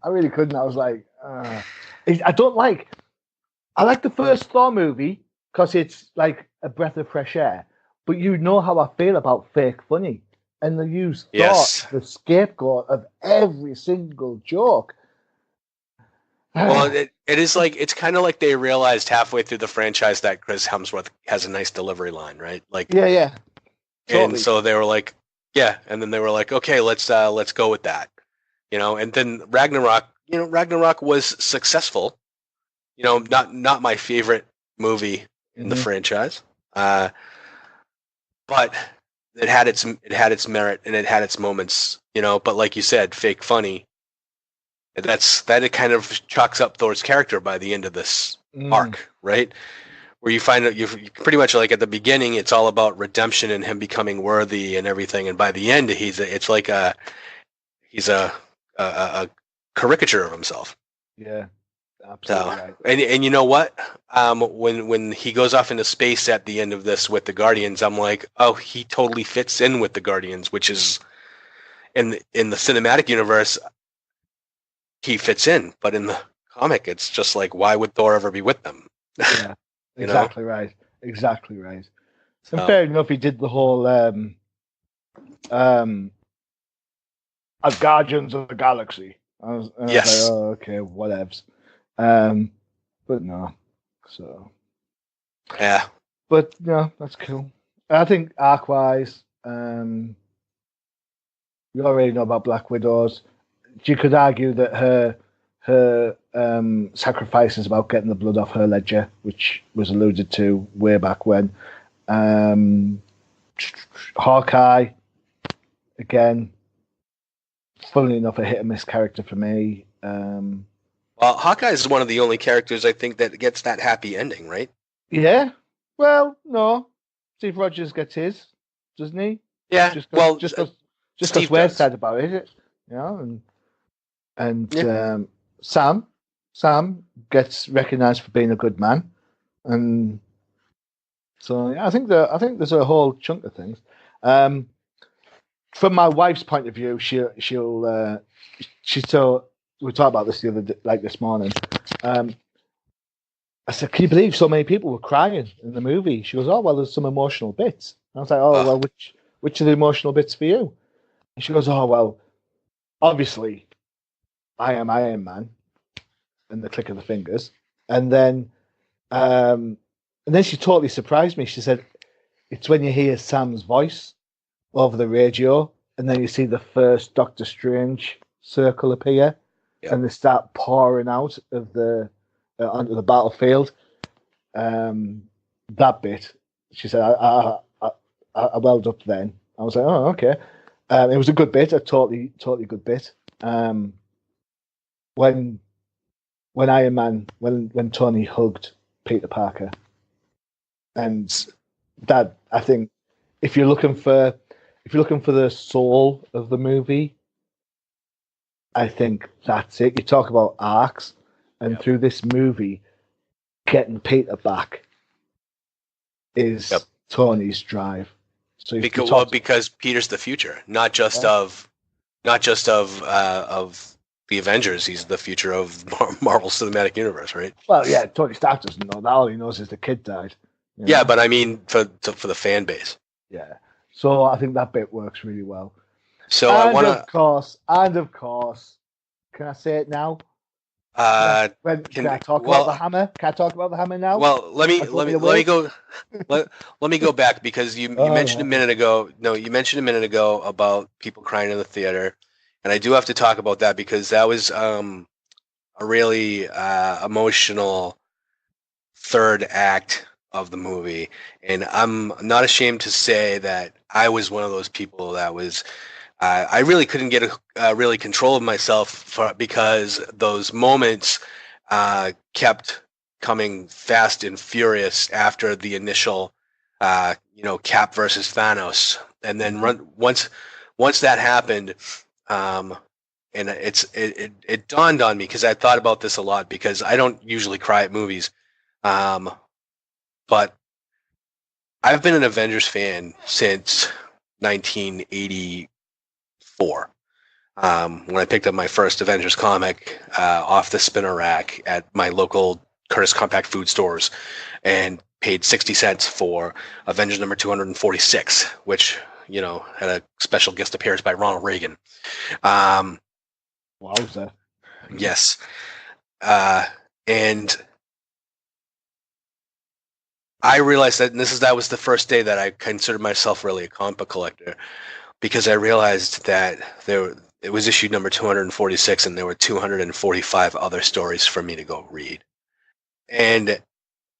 really couldn't. I was like, I like the first Thor movie because it's like a breath of fresh air. But you know how I feel about fake funny. And they use Thor as the scapegoat of every single joke. Well, it is like, it's kind of like they realized halfway through the franchise that Chris Hemsworth has a nice delivery line, right? Like, yeah. Totally. And so they were like, yeah, and then they were like, okay, let's go with that, And then Ragnarok was successmetal. Not my favorite movie in the franchise, but it had its merit and it had its moments, But like you said, fake funny. It kind of chalks up Thor's character by the end of this arc, right? Where you find out you pretty much, like, at the beginning, it's all about redemption and him becoming worthy and everything, and by the end, he's a caricature of himself. Yeah. Absolutely right. And you know what? When he goes off into space at the end of this with the Guardians, I'm like, oh, he totally fits in with the Guardians, which is in the cinematic universe, he fits in, but in the comic, it's just like, why would Thor ever be with them? Yeah, exactly right. Exactly right. And fair enough, he did the whole as Guardians of the Galaxy. I was like, oh, okay, whatevs. But no. So yeah. But no, that's cool. I think arc-wise, you already know about Black Widows. You could argue that her sacrifice is about getting the blood off her ledger, which was alluded to way back when. Hawkeye, again, funnily enough, a hit and miss character for me. Well, Hawkeye is one of the only characters I think that gets that happy ending, right? Yeah. Well, no. Steve Rogers gets his, doesn't he? Yeah. Just because we're sad about it, and Sam gets recognized for being a good man, and so yeah, I think there's a whole chunk of things. From my wife's point of view, she so we talked about this the other day, like this morning. I said, "Can you believe so many people were crying in the movie?" She goes, "Oh well, there's some emotional bits." And I was like, "Oh well, which are the emotional bits for you?" And she goes, "Oh well, obviously, I am Iron Man, and the click of the fingers. And then she totally surprised me. She said, it's when you hear Sam's voice over the radio, and then you see the first Doctor Strange circle appear, and they start pouring out of the onto the battlefield. That bit, she said, I welled up then. I was like, oh, okay. It was a good bit, a totally good bit. When Iron Man, when Tony hugged Peter Parker, and that, I think, if you're looking for the soul of the movie, I think that's it. You talk about arcs, and through this movie, getting Peter back is Tony's drive. So because Peter's the future, not just of the Avengers. He's the future of Marvel Cinematic Universe, right? Well, yeah, Tony Stark doesn't know that. All he knows is the kid died. Yeah, but I mean for the fan base. Yeah. So I think that bit works really well. So of course, can I say it now? Can I talk about the hammer? Can I talk about the hammer now? Well, let me go back, because you mentioned a minute ago. No, you mentioned a minute ago about people crying in the theater, and I do have to talk about that, because that was a really emotional third act of the movie, and I'm not ashamed to say that I was one of those people that was. I really couldn't get really control of myself because those moments kept coming fast and furious after the initial, Cap versus Thanos, and then once that happened, and it dawned on me, because I thought about this a lot, because I don't usually cry at movies, but I've been an Avengers fan since 1984. When I picked up my first Avengers comic off the spinner rack at my local Curtis Compact Food stores, and paid 60 cents for Avengers number 246, which, had a special guest appearance by Ronald Reagan. Wowza. Yes. And I realized that that was the first day that I considered myself really a comic book collector, because I realized that it was issue number 246, and there were 245 other stories for me to go read. And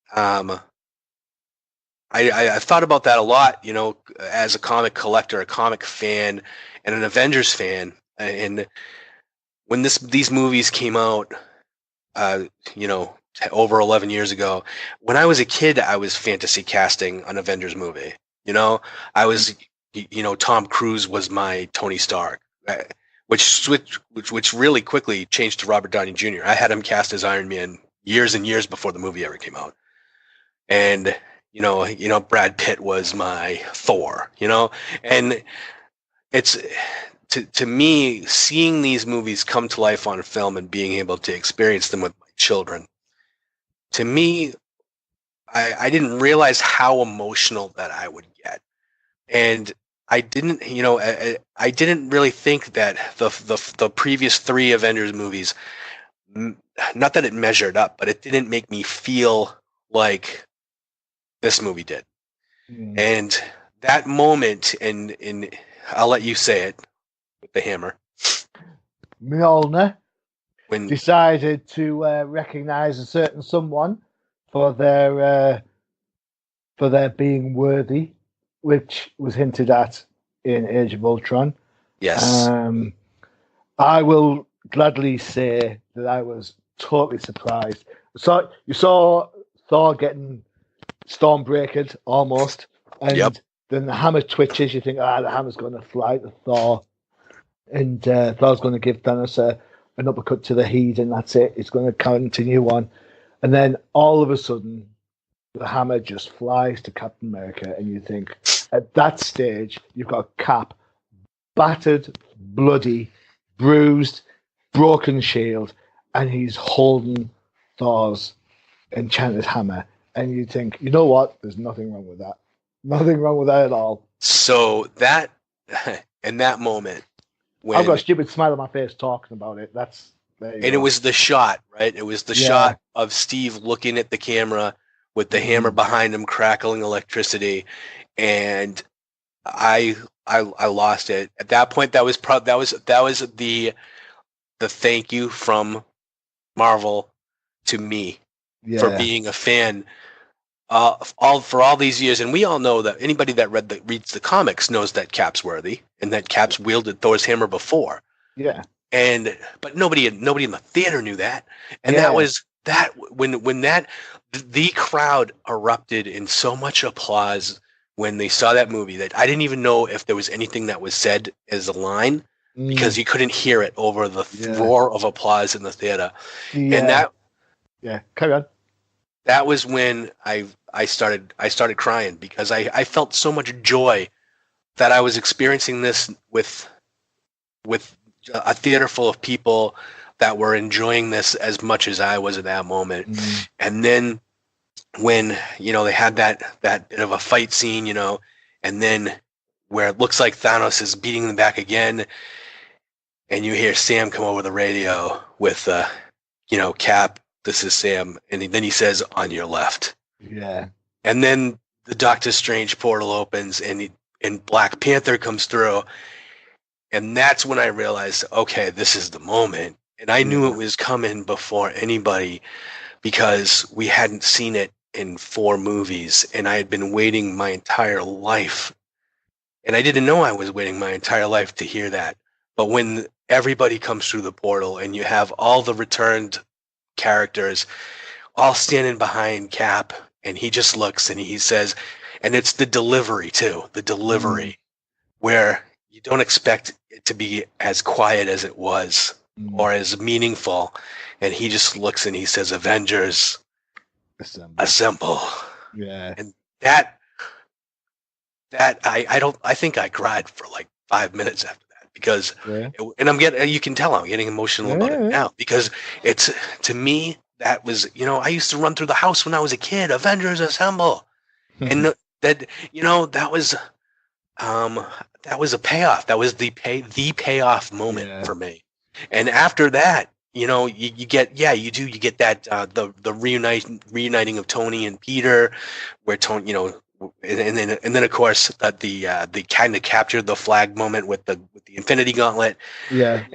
I thought about that a lot, as a comic collector, a comic fan, and an Avengers fan. And when these movies came out, over 11 years ago, when I was a kid, I was fantasy casting an Avengers movie. I was, Tom Cruise was my Tony Stark, which really quickly changed to Robert Downey Jr. I had him cast as Iron Man years and years before the movie ever came out. And, Brad Pitt was my Thor, and it's, to me, seeing these movies come to life on film and being able to experience them with my children, to me, I didn't realize how emotional that I would get. And I didn't, I didn't really think that the previous three Avengers movies, not that it measured up, but it didn't make me feel like this movie did. And that moment, and I'll let you say it with the hammer. Mjolnir decided to recognize a certain someone for their being worthy, which was hinted at in Age of Ultron. Yes. I will gladly say that I was totally surprised. So you saw Thor getting Stormbreakered almost, and then the hammer twitches. You think, the hammer's going to fly to Thor, and Thor's going to give Thanos an uppercut to the head, and that's it. It's going to continue on, and then all of a sudden, the hammer just flies to Captain America, and you think, at that stage, you've got Cap, battered, bloody, bruised, broken shield, and he's holding Thor's enchanted hammer. And you think, you know what? There's nothing wrong with that. Nothing wrong with that at all. So that, in that moment, when I've got a stupid smile on my face talking about it. And it was the shot, right? It was the Yeah. shot of Steve looking at the camera with the hammer behind him, crackling electricity, and I lost it at that point. That was the thank you from Marvel to me for Yeah. being a fan all these years. And we all know that anybody that reads the comics knows that Cap's worthy and that Cap's wielded Thor's hammer before. Yeah. But nobody in the theater knew that. And Yeah. that was that when the crowd erupted in so much applause when they saw that movie that I didn't even know if there was anything that was said as a line because you couldn't hear it over the roar of applause in the theater. And yeah, carry on. that was when I started crying because I felt so much joy that I was experiencing this with a theater full of people that were enjoying this as much as I was at that moment. And then when they had that bit of a fight scene, and then where it looks like Thanos is beating them back again, and you hear Sam come over the radio with Cap, this is Sam, and then he says, on your left. Yeah. And then the Doctor Strange portal opens and Black Panther comes through. And that's when I realized, okay, this is the moment. And I knew it was coming before anybody because we hadn't seen it in 4 movies and I had been waiting my entire life. And I didn't know I was waiting my entire life to hear that. But when everybody comes through the portal and you have all the returned characters all standing behind Cap and he just looks and he says, and it's the delivery too, where you don't expect it to be as quiet as it was or as meaningful. And he just looks and he says, Avengers, assemble. Yeah. And that I think I cried for like 5 minutes after that because, and you can tell I'm getting emotional about it now because it's, to me, that was, I used to run through the house when I was a kid, Avengers assemble. And that was a payoff. That was the payoff moment for me. And after that, you get that the reuniting of Tony and Peter, where Tony, and then of course the kind of captured the flag moment with the Infinity Gauntlet. Yeah.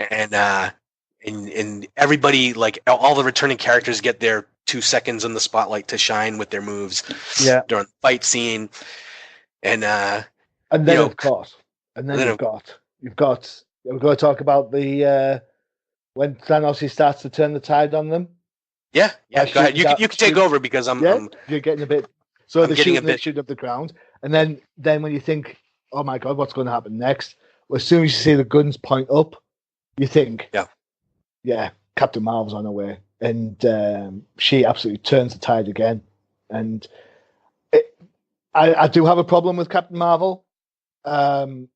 And everybody, like all the returning characters, get their 2 seconds in the spotlight to shine with their moves. Yeah. During the fight scene, and then you've got we're going to talk about the when Thanos starts to turn the tide on them. Yeah. Go ahead. You can take over because you're getting a bit. So the shooting of the ground, and then when you think, oh my god, what's going to happen next? Well, as soon as you see the guns point up, you think, yeah, Captain Marvel's on her way, and she absolutely turns the tide again. And I do have a problem with Captain Marvel, and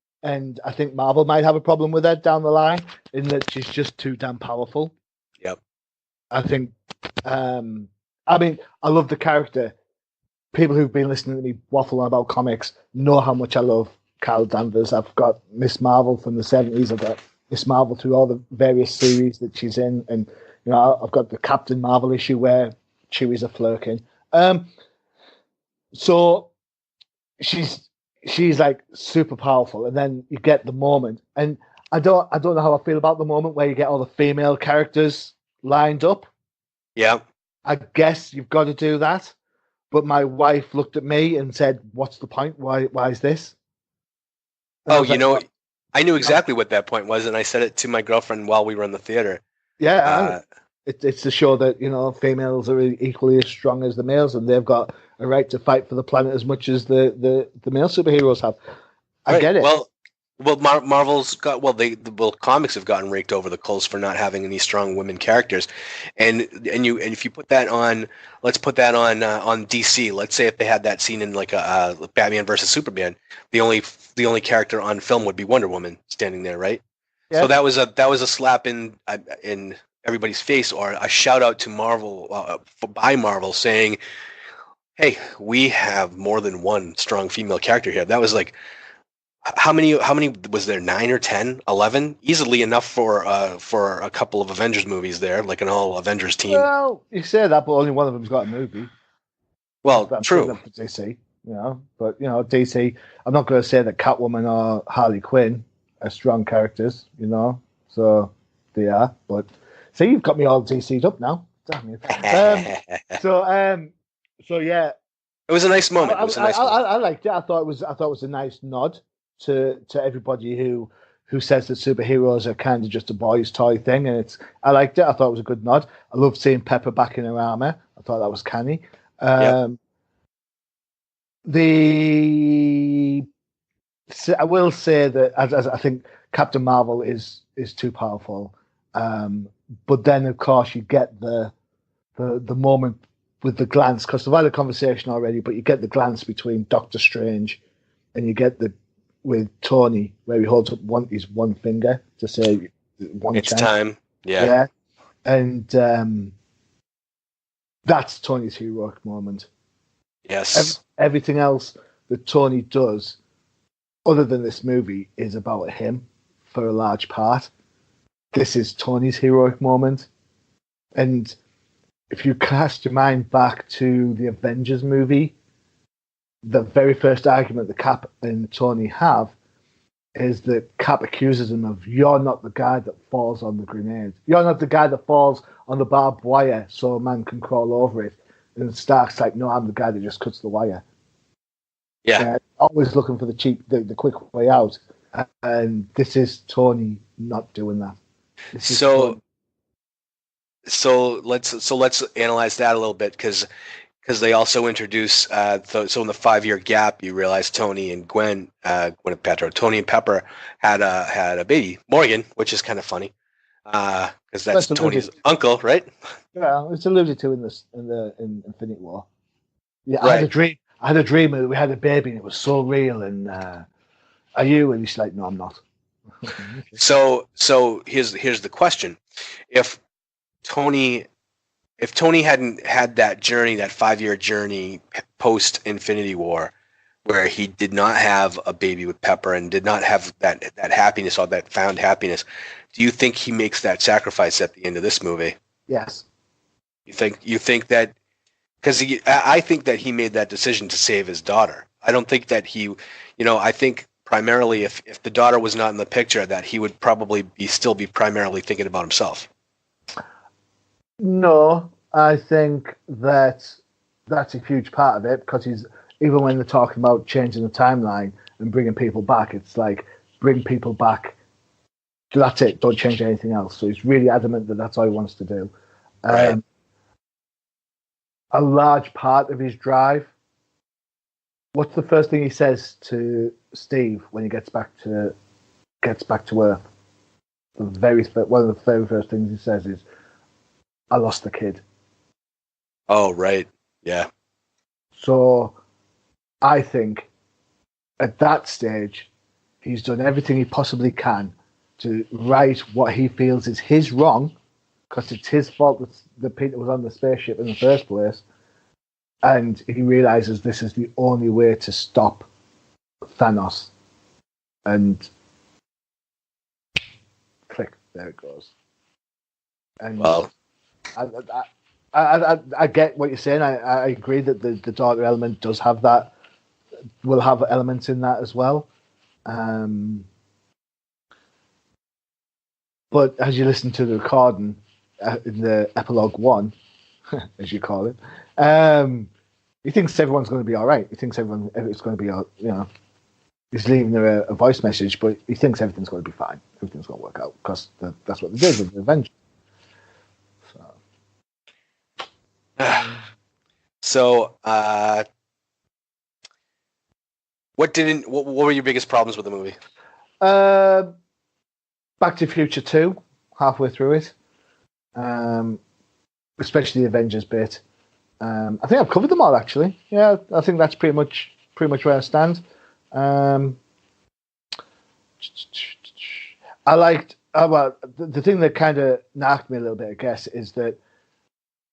I think Marvel might have a problem with her down the line in that she's just too damn powerful. Yep. I think. I love the character. People who've been listening to me waffle on about comics know how much I love Carol Danvers. I've got Miss Marvel from the 70s. I've got Miss Marvel through all the various series that she's in, and I've got the Captain Marvel issue where Chewie's a flirkin. So she's like super powerful, and then you get the moment, and I don't know how I feel about the moment where you get all the female characters lined up. Yeah, I guess you've got to do that, but my wife looked at me and said, "What's the point? Why is this?" And I knew exactly what that point was, and I said it to my girlfriend while we were in the theater. Yeah, it's to show that females are equally as strong as the males, and they've got a right to fight for the planet as much as the male superheroes have. I get it. Well, Marvel's got comics have gotten raked over the coals for not having any strong women characters, and if you put that on, let's put that on DC. Let's say if they had that scene in like a Batman versus Superman, the only character on film would be Wonder Woman standing there, right? Yeah. So that was a slap in everybody's face, or a shout out to Marvel by Marvel saying, "Hey, we have more than one strong female character here." That was like, How many was there? 9 or 10, 11? Easily enough for a couple of Avengers movies there, like an all Avengers team. Well, you say that, but only one of them's got a movie. Well, I'm true. saying that for DC, but DC. I'm not going to say that Catwoman or Harley Quinn are strong characters, so they are. But see, you've got me all DC'd up now. Damn you. So yeah, It was a nice moment. I liked it. I thought it was a nice nod to everybody who says that superheroes are kind of just a boys' toy thing, and I liked it. I thought it was a good nod. I loved seeing Pepper back in her armor. I thought that was canny. Yep. I will say that as I think Captain Marvel is too powerful, but then of course you get the moment with the glance, because they've had a conversation already, but you get the glance between Doctor Strange and you get with Tony where he holds up his one finger to say it's chance. Time. Yeah. And that's Tony's heroic moment. Yes. Everything else that Tony does, other than this movie, is about him for a large part. This is Tony's heroic moment. And if you cast your mind back to the Avengers movie, the very first argument that Cap and Tony have is that Cap accuses him of, you're not the guy that falls on the grenade. You're not the guy that falls on the barbed wire so a man can crawl over it. And Stark's like, no, I'm the guy that just cuts the wire. Yeah. Always looking for the quick way out. And this is Tony not doing that. So let's analyze that a little bit, because they also introduce so in the 5-year gap, you realize Tony and Tony and Pepper had a baby, Morgan, which is kind of funny because that's Tony's uncle, right? Yeah, it's alluded to in Infinite War. Yeah, right. I had a dream that we had a baby and it was so real. And are you? And he's like, no, I'm not. So here's the question: If Tony hadn't had that journey, that 5-year journey post Infinity War, where he did not have a baby with Pepper and did not have that happiness or that found happiness, do you think he makes that sacrifice at the end of this movie? Yes. You think that, because I think that he made that decision to save his daughter. I don't think that I think primarily if the daughter was not in the picture, that he would probably still be primarily thinking about himself. No, I think that's a huge part of it, because even when they're talking about changing the timeline and bringing people back, it's like, bring people back. That's it. Don't change anything else. So he's really adamant that that's all he wants to do. Right. A large part of his drive. What's the first thing he says to Steve when he gets back to Earth? One of the very first things he says is, I lost the kid. Oh, right. Yeah. So I think at that stage, he's done everything he possibly can to right what he feels is his wrong, because it's his fault that the Peter was on the spaceship in the first place. And he realizes this is the only way to stop Thanos. And click, there it goes. And well, I get what you're saying. I agree that the daughter element does have that, will have elements in that as well. But as you listen to the recording in the epilogue 1, as you call it, he thinks everyone's going to be all right. He thinks it's going to be, he's leaving her a voice message, but he thinks everything's going to be fine. Everything's going to work out, because that's what they did with the Avengers. So, what were your biggest problems with the movie? Back to Future 2, halfway through it, especially the Avengers bit. I think I've covered them all, actually. Yeah, I think that's pretty much where I stand. I liked the thing that kind of knocked me a little bit, I guess, is that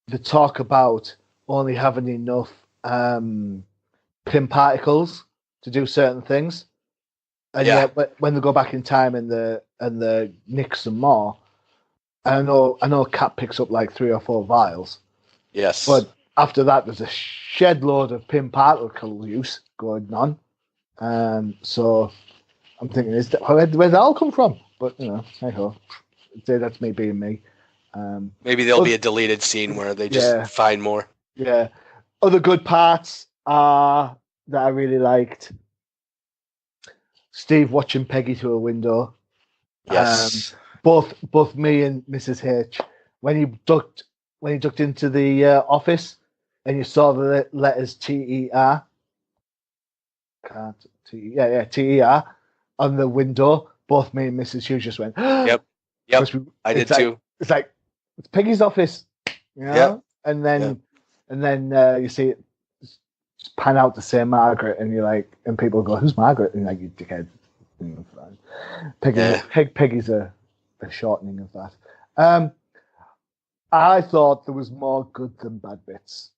the talk about only having enough pin particles to do certain things. And Yeah. yet, when they go back in time and the nick some more, I know Cap picks up like 3 or 4 vials, Yes. but after that, there's a shed load of pin particle use going on. So I'm thinking, where'd that all come from? But hey ho, that's me being me. Maybe there'll be a deleted scene where they just find more. Yeah. Other good parts are that I really liked. Steve watching Peggy through a window. Yes. Both me and Mrs. H, when he ducked into the office and you saw the letters TER, TER on the window. Both me and Mrs. Hughes just went. Yep. I did too. It's like it's Peggy's office, Yep. And then you see it pan out to say Margaret, and you're like, and people go, "Who's Margaret?" And you're like, you dickhead. Peggy's a shortening of that. I thought there was more good than bad bits.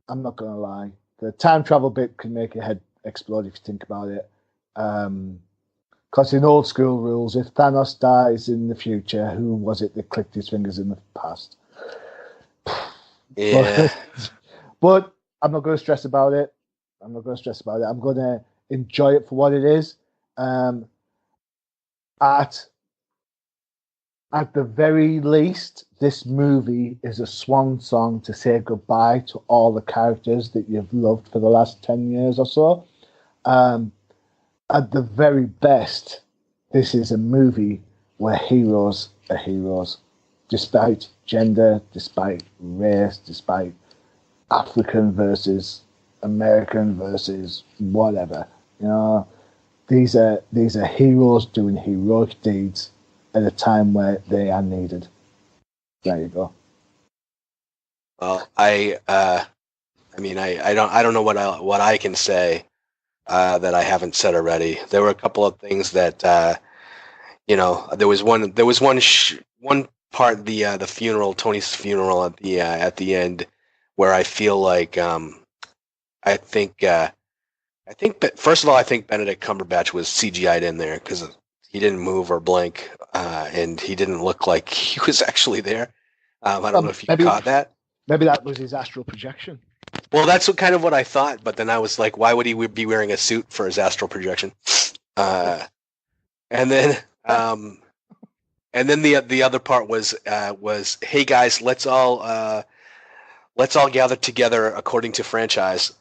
I'm not going to lie. The time travel bit can make your head explode if you think about it. Because in old school rules, if Thanos dies in the future, who was it that clicked his fingers in the past? Yeah. But I'm not going to stress about it. I'm going to enjoy it for what it is. At the very least, this movie is a swan song to say goodbye to all the characters that you've loved for the last 10 years or so. At the very best, this is a movie where heroes are heroes, despite gender, despite race, despite African versus American versus whatever. These are heroes doing heroic deeds at a time where they are needed. There you go. Well, I don't know what I can say that I haven't said already. There were a couple of things that there was one part, the funeral, Tony's funeral at the end, where I feel like I think first of all, I think Benedict Cumberbatch was CGI'd in there because he didn't move or blink, and he didn't look like he was actually there. I don't know if you caught that. Maybe that was his astral projection. Well, that's kind of what I thought, but then I was like, why would he be wearing a suit for his astral projection? And then the other part was hey guys, let's all gather together according to franchise,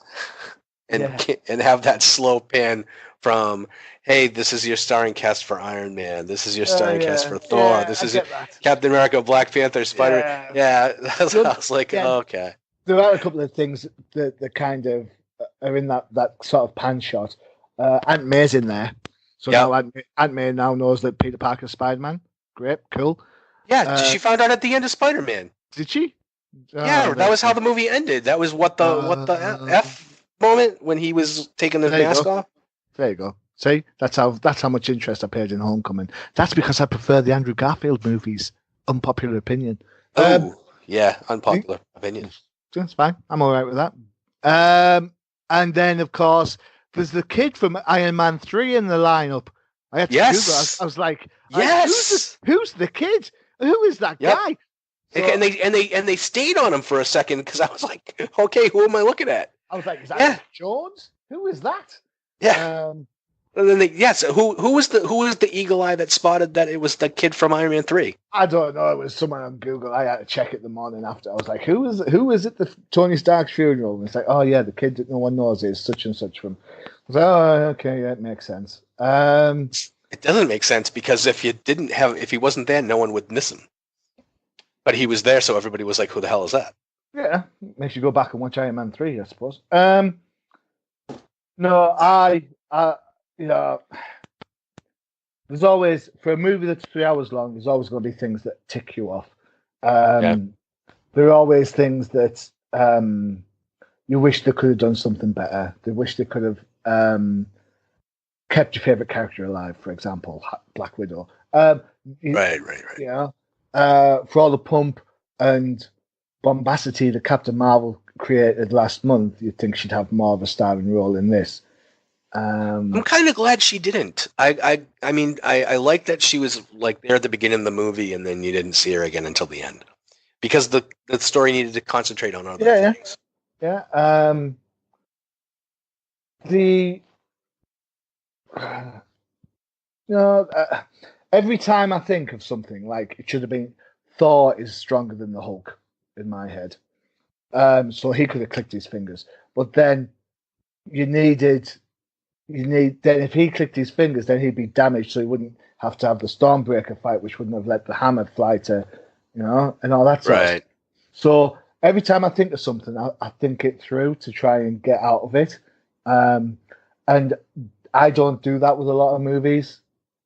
and have that slow pan from, hey, this is your starring cast for Iron Man, this is your starring cast for Thor, this is Captain America, Black Panther, Spider-Man. Yeah, I was like, okay. There are a couple of things that kind of are in that sort of pan shot. Aunt May's in there, so now Aunt May now knows that Peter Parker's Spider-Man. Great, cool. Yeah, she found out at the end of Spider-Man. Did she? Yeah, that was how the movie ended. That was what the F moment when he was taking his mask off. There you go. See, that's how much interest I paid in Homecoming. That's because I prefer the Andrew Garfield movies. Unpopular opinion. Unpopular opinion. That's fine. I'm all right with that. And then, of course, there's the kid from Iron Man 3 in the lineup. I had to Google. I was like, yes, who's the kid? Who is that guy? So, and they stayed on him for a second because I was like, okay, who am I looking at? I was like, is that Jones? Who is that? Yeah. And then so who was the eagle eye that spotted that it was the kid from Iron Man 3? I don't know. It was someone on Google. I had to check it the morning after. I was like, who is it? The Tony Stark's funeral? And it's like, oh yeah, the kid that no one knows is such and such from. I was like, oh okay, yeah, it makes sense. It doesn't make sense because if he wasn't there, no one would miss him. But he was there, so everybody was like, who the hell is that? Yeah, makes you go back and watch Iron Man 3, I suppose. No, there's always, for a movie that's 3 hours long, there's always going to be things that tick you off. There are always things that you wish they could have done something better. They wish they could have kept your favorite character alive, for example, Black Widow. Right. For all the pump and bombacity that Captain Marvel created last month, you'd think she'd have more of a starring role in this. I'm kind of glad she didn't. I mean, I like that she was like there at the beginning of the movie, and then you didn't see her again until the end, because the story needed to concentrate on other things. Yeah. The every time I think of something, like it should have been Thor is stronger than the Hulk in my head. So he could have clicked his fingers, but then then if he clicked his fingers, then he'd be damaged, so he wouldn't have to have the Stormbreaker fight, which wouldn't have let the hammer fly to, and all that sort of stuff. So every time I think of something, I think it through to try and get out of it. And I don't do that with a lot of movies,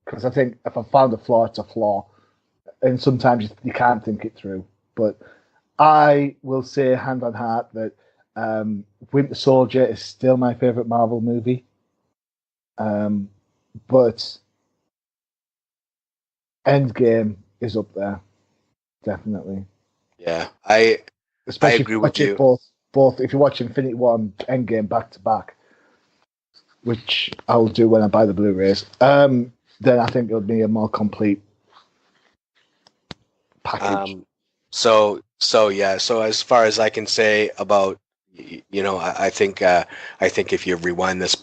because I think if I found a flaw, it's a flaw. And sometimes you can't think it through. But I will say, hand on heart, that Winter Soldier is still my favorite Marvel movie. But Endgame is up there, definitely. Yeah, I agree with you. Both, if you watch Infinity War and Endgame back to back, which I'll do when I buy the Blu-rays, then I think it'll be a more complete package. So as far as I can say about, I think if you rewind this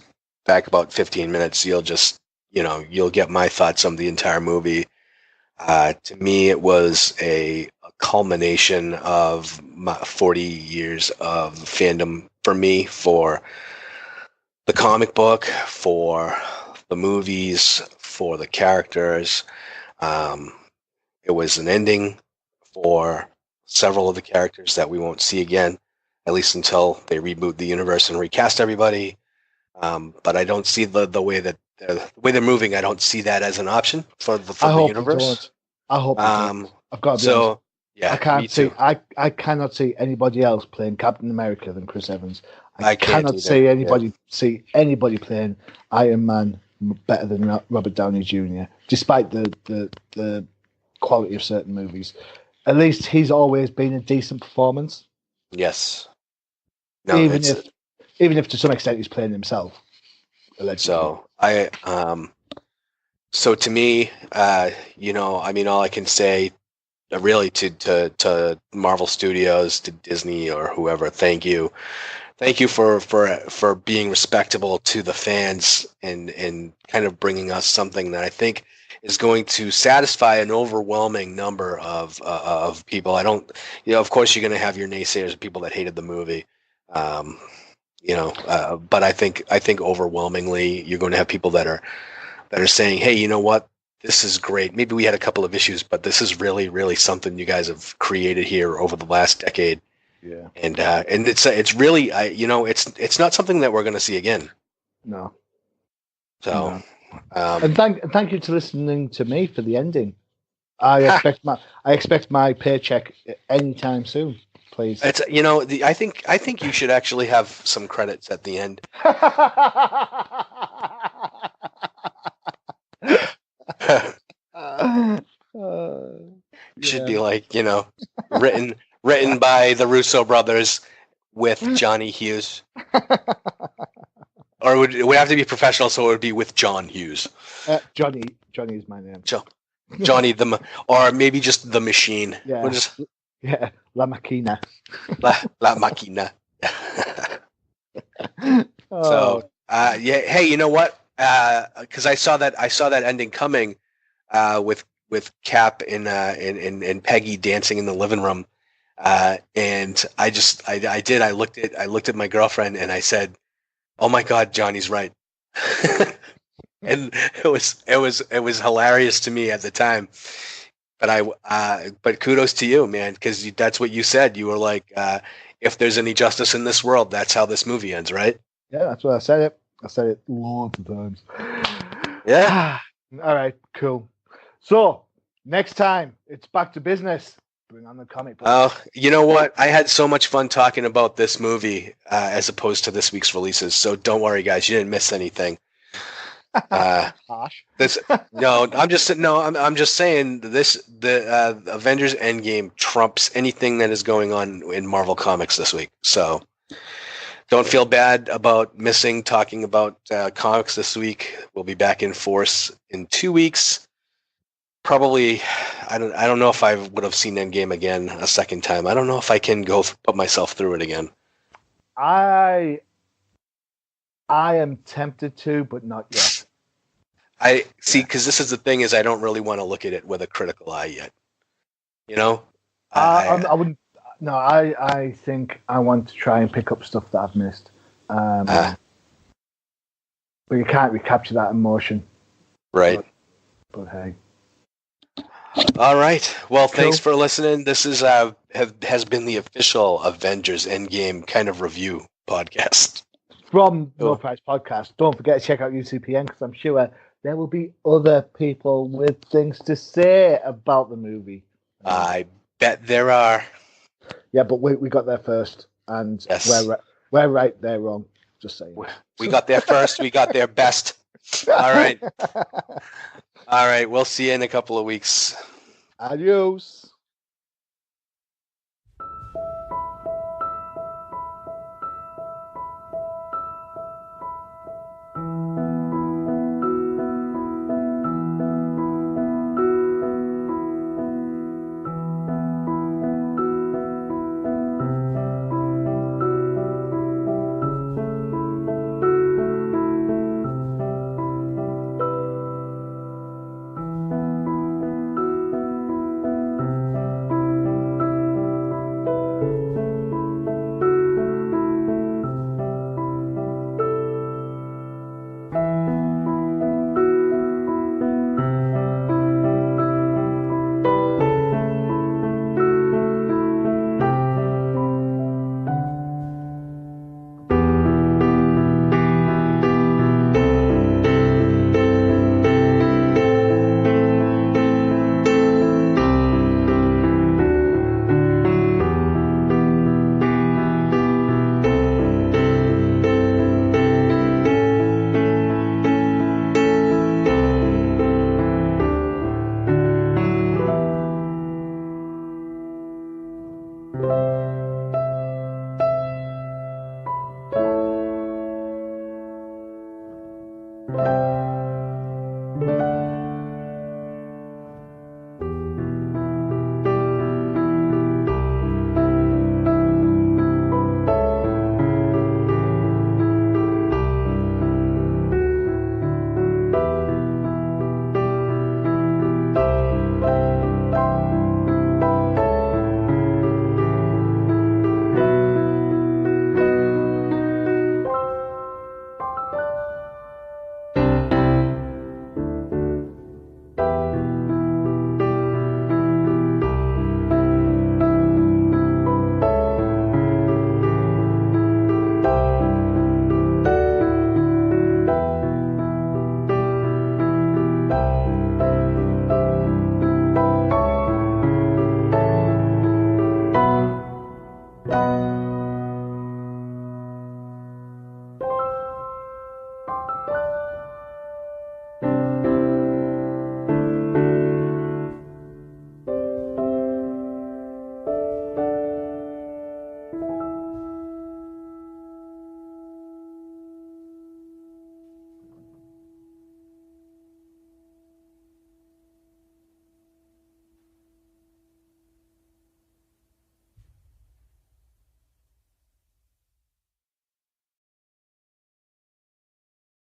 back about 15 minutes, you'll just, you'll get my thoughts on the entire movie. To me, it was a culmination of my 40 years of fandom for me, for the comic book, for the movies, for the characters. It was an ending for several of the characters that we won't see again, at least until they reboot the universe and recast everybody. But I don't see the way that the way they're moving. I don't see that as an option for the universe. I hope they don't. I've got to be honest. Yeah, I can't see. I cannot see anybody else playing Captain America than Chris Evans. I cannot see anybody playing Iron Man better than Robert Downey Jr. Despite the quality of certain movies, at least he's always been a decent performance. Yes. No, even if to some extent he's playing himself. Allegedly. So to me, I mean, all I can say, really, to Marvel Studios, to Disney or whoever, thank you for being respectable to the fans and kind of bringing us something that I think is going to satisfy an overwhelming number of people. I don't, of course, you're going to have your naysayers, people that hated the movie, but I think overwhelmingly you're going to have people that are saying, hey, you know what? This is great. Maybe we had a couple of issues, but this is really, really something you guys have created here over the last decade. Yeah. And it's really, it's not something that we're going to see again. No. So, no. And thank you to listening to me for the ending. I expect my paycheck anytime soon. Please. It's I think you should actually have some credits at the end. Should be like, written by the Russo brothers with Johnny Hughes. Or it would have to be professional, so it would be with John Hughes. Johnny is my name. Johnny or maybe just the Machine. Yeah. La Máquina. La Máquina. So, hey, you know what? Because I saw that ending coming, with Cap and Peggy dancing in the living room, and I looked at my girlfriend and I said, "Oh my God, Johnny's right," and it was hilarious to me at the time. But kudos to you, man, because that's what you said. You were like, if there's any justice in this world, that's how this movie ends, right? Yeah, that's what I said it. I said it lots of times. Yeah. All right, cool. So, next time, it's back to business. Bring on the comic book. Oh, you know what? I had so much fun talking about this movie as opposed to this week's releases. So don't worry, guys. You didn't miss anything. Harsh. I'm just saying the Avengers Endgame trumps anything that is going on in Marvel Comics this week. So Don't feel bad about missing talking about comics this week. We'll be back in force in 2 weeks. Probably, I don't know if I would have seen Endgame again a second time. I don't know if I can go put myself through it again. I am tempted to, but not yet. I see, because this is the thing, is I don't really want to look at it with a critical eye yet. You know, I wouldn't. No, I think I want to try and pick up stuff that I've missed. But you can't recapture that emotion. Right. But hey. All right. Well, Cool. Thanks for listening. This is has been the official Avengers Endgame kind of review podcast. From Cool. No Price Podcast. Don't forget to check out UCPN because I'm sure there will be other people with things to say about the movie. I bet there are. Yeah, but we got there first, and Yes. we're right, they're wrong. Just saying. We got there first. We got there best. All right. All right. We'll see you in a couple of weeks. Adios.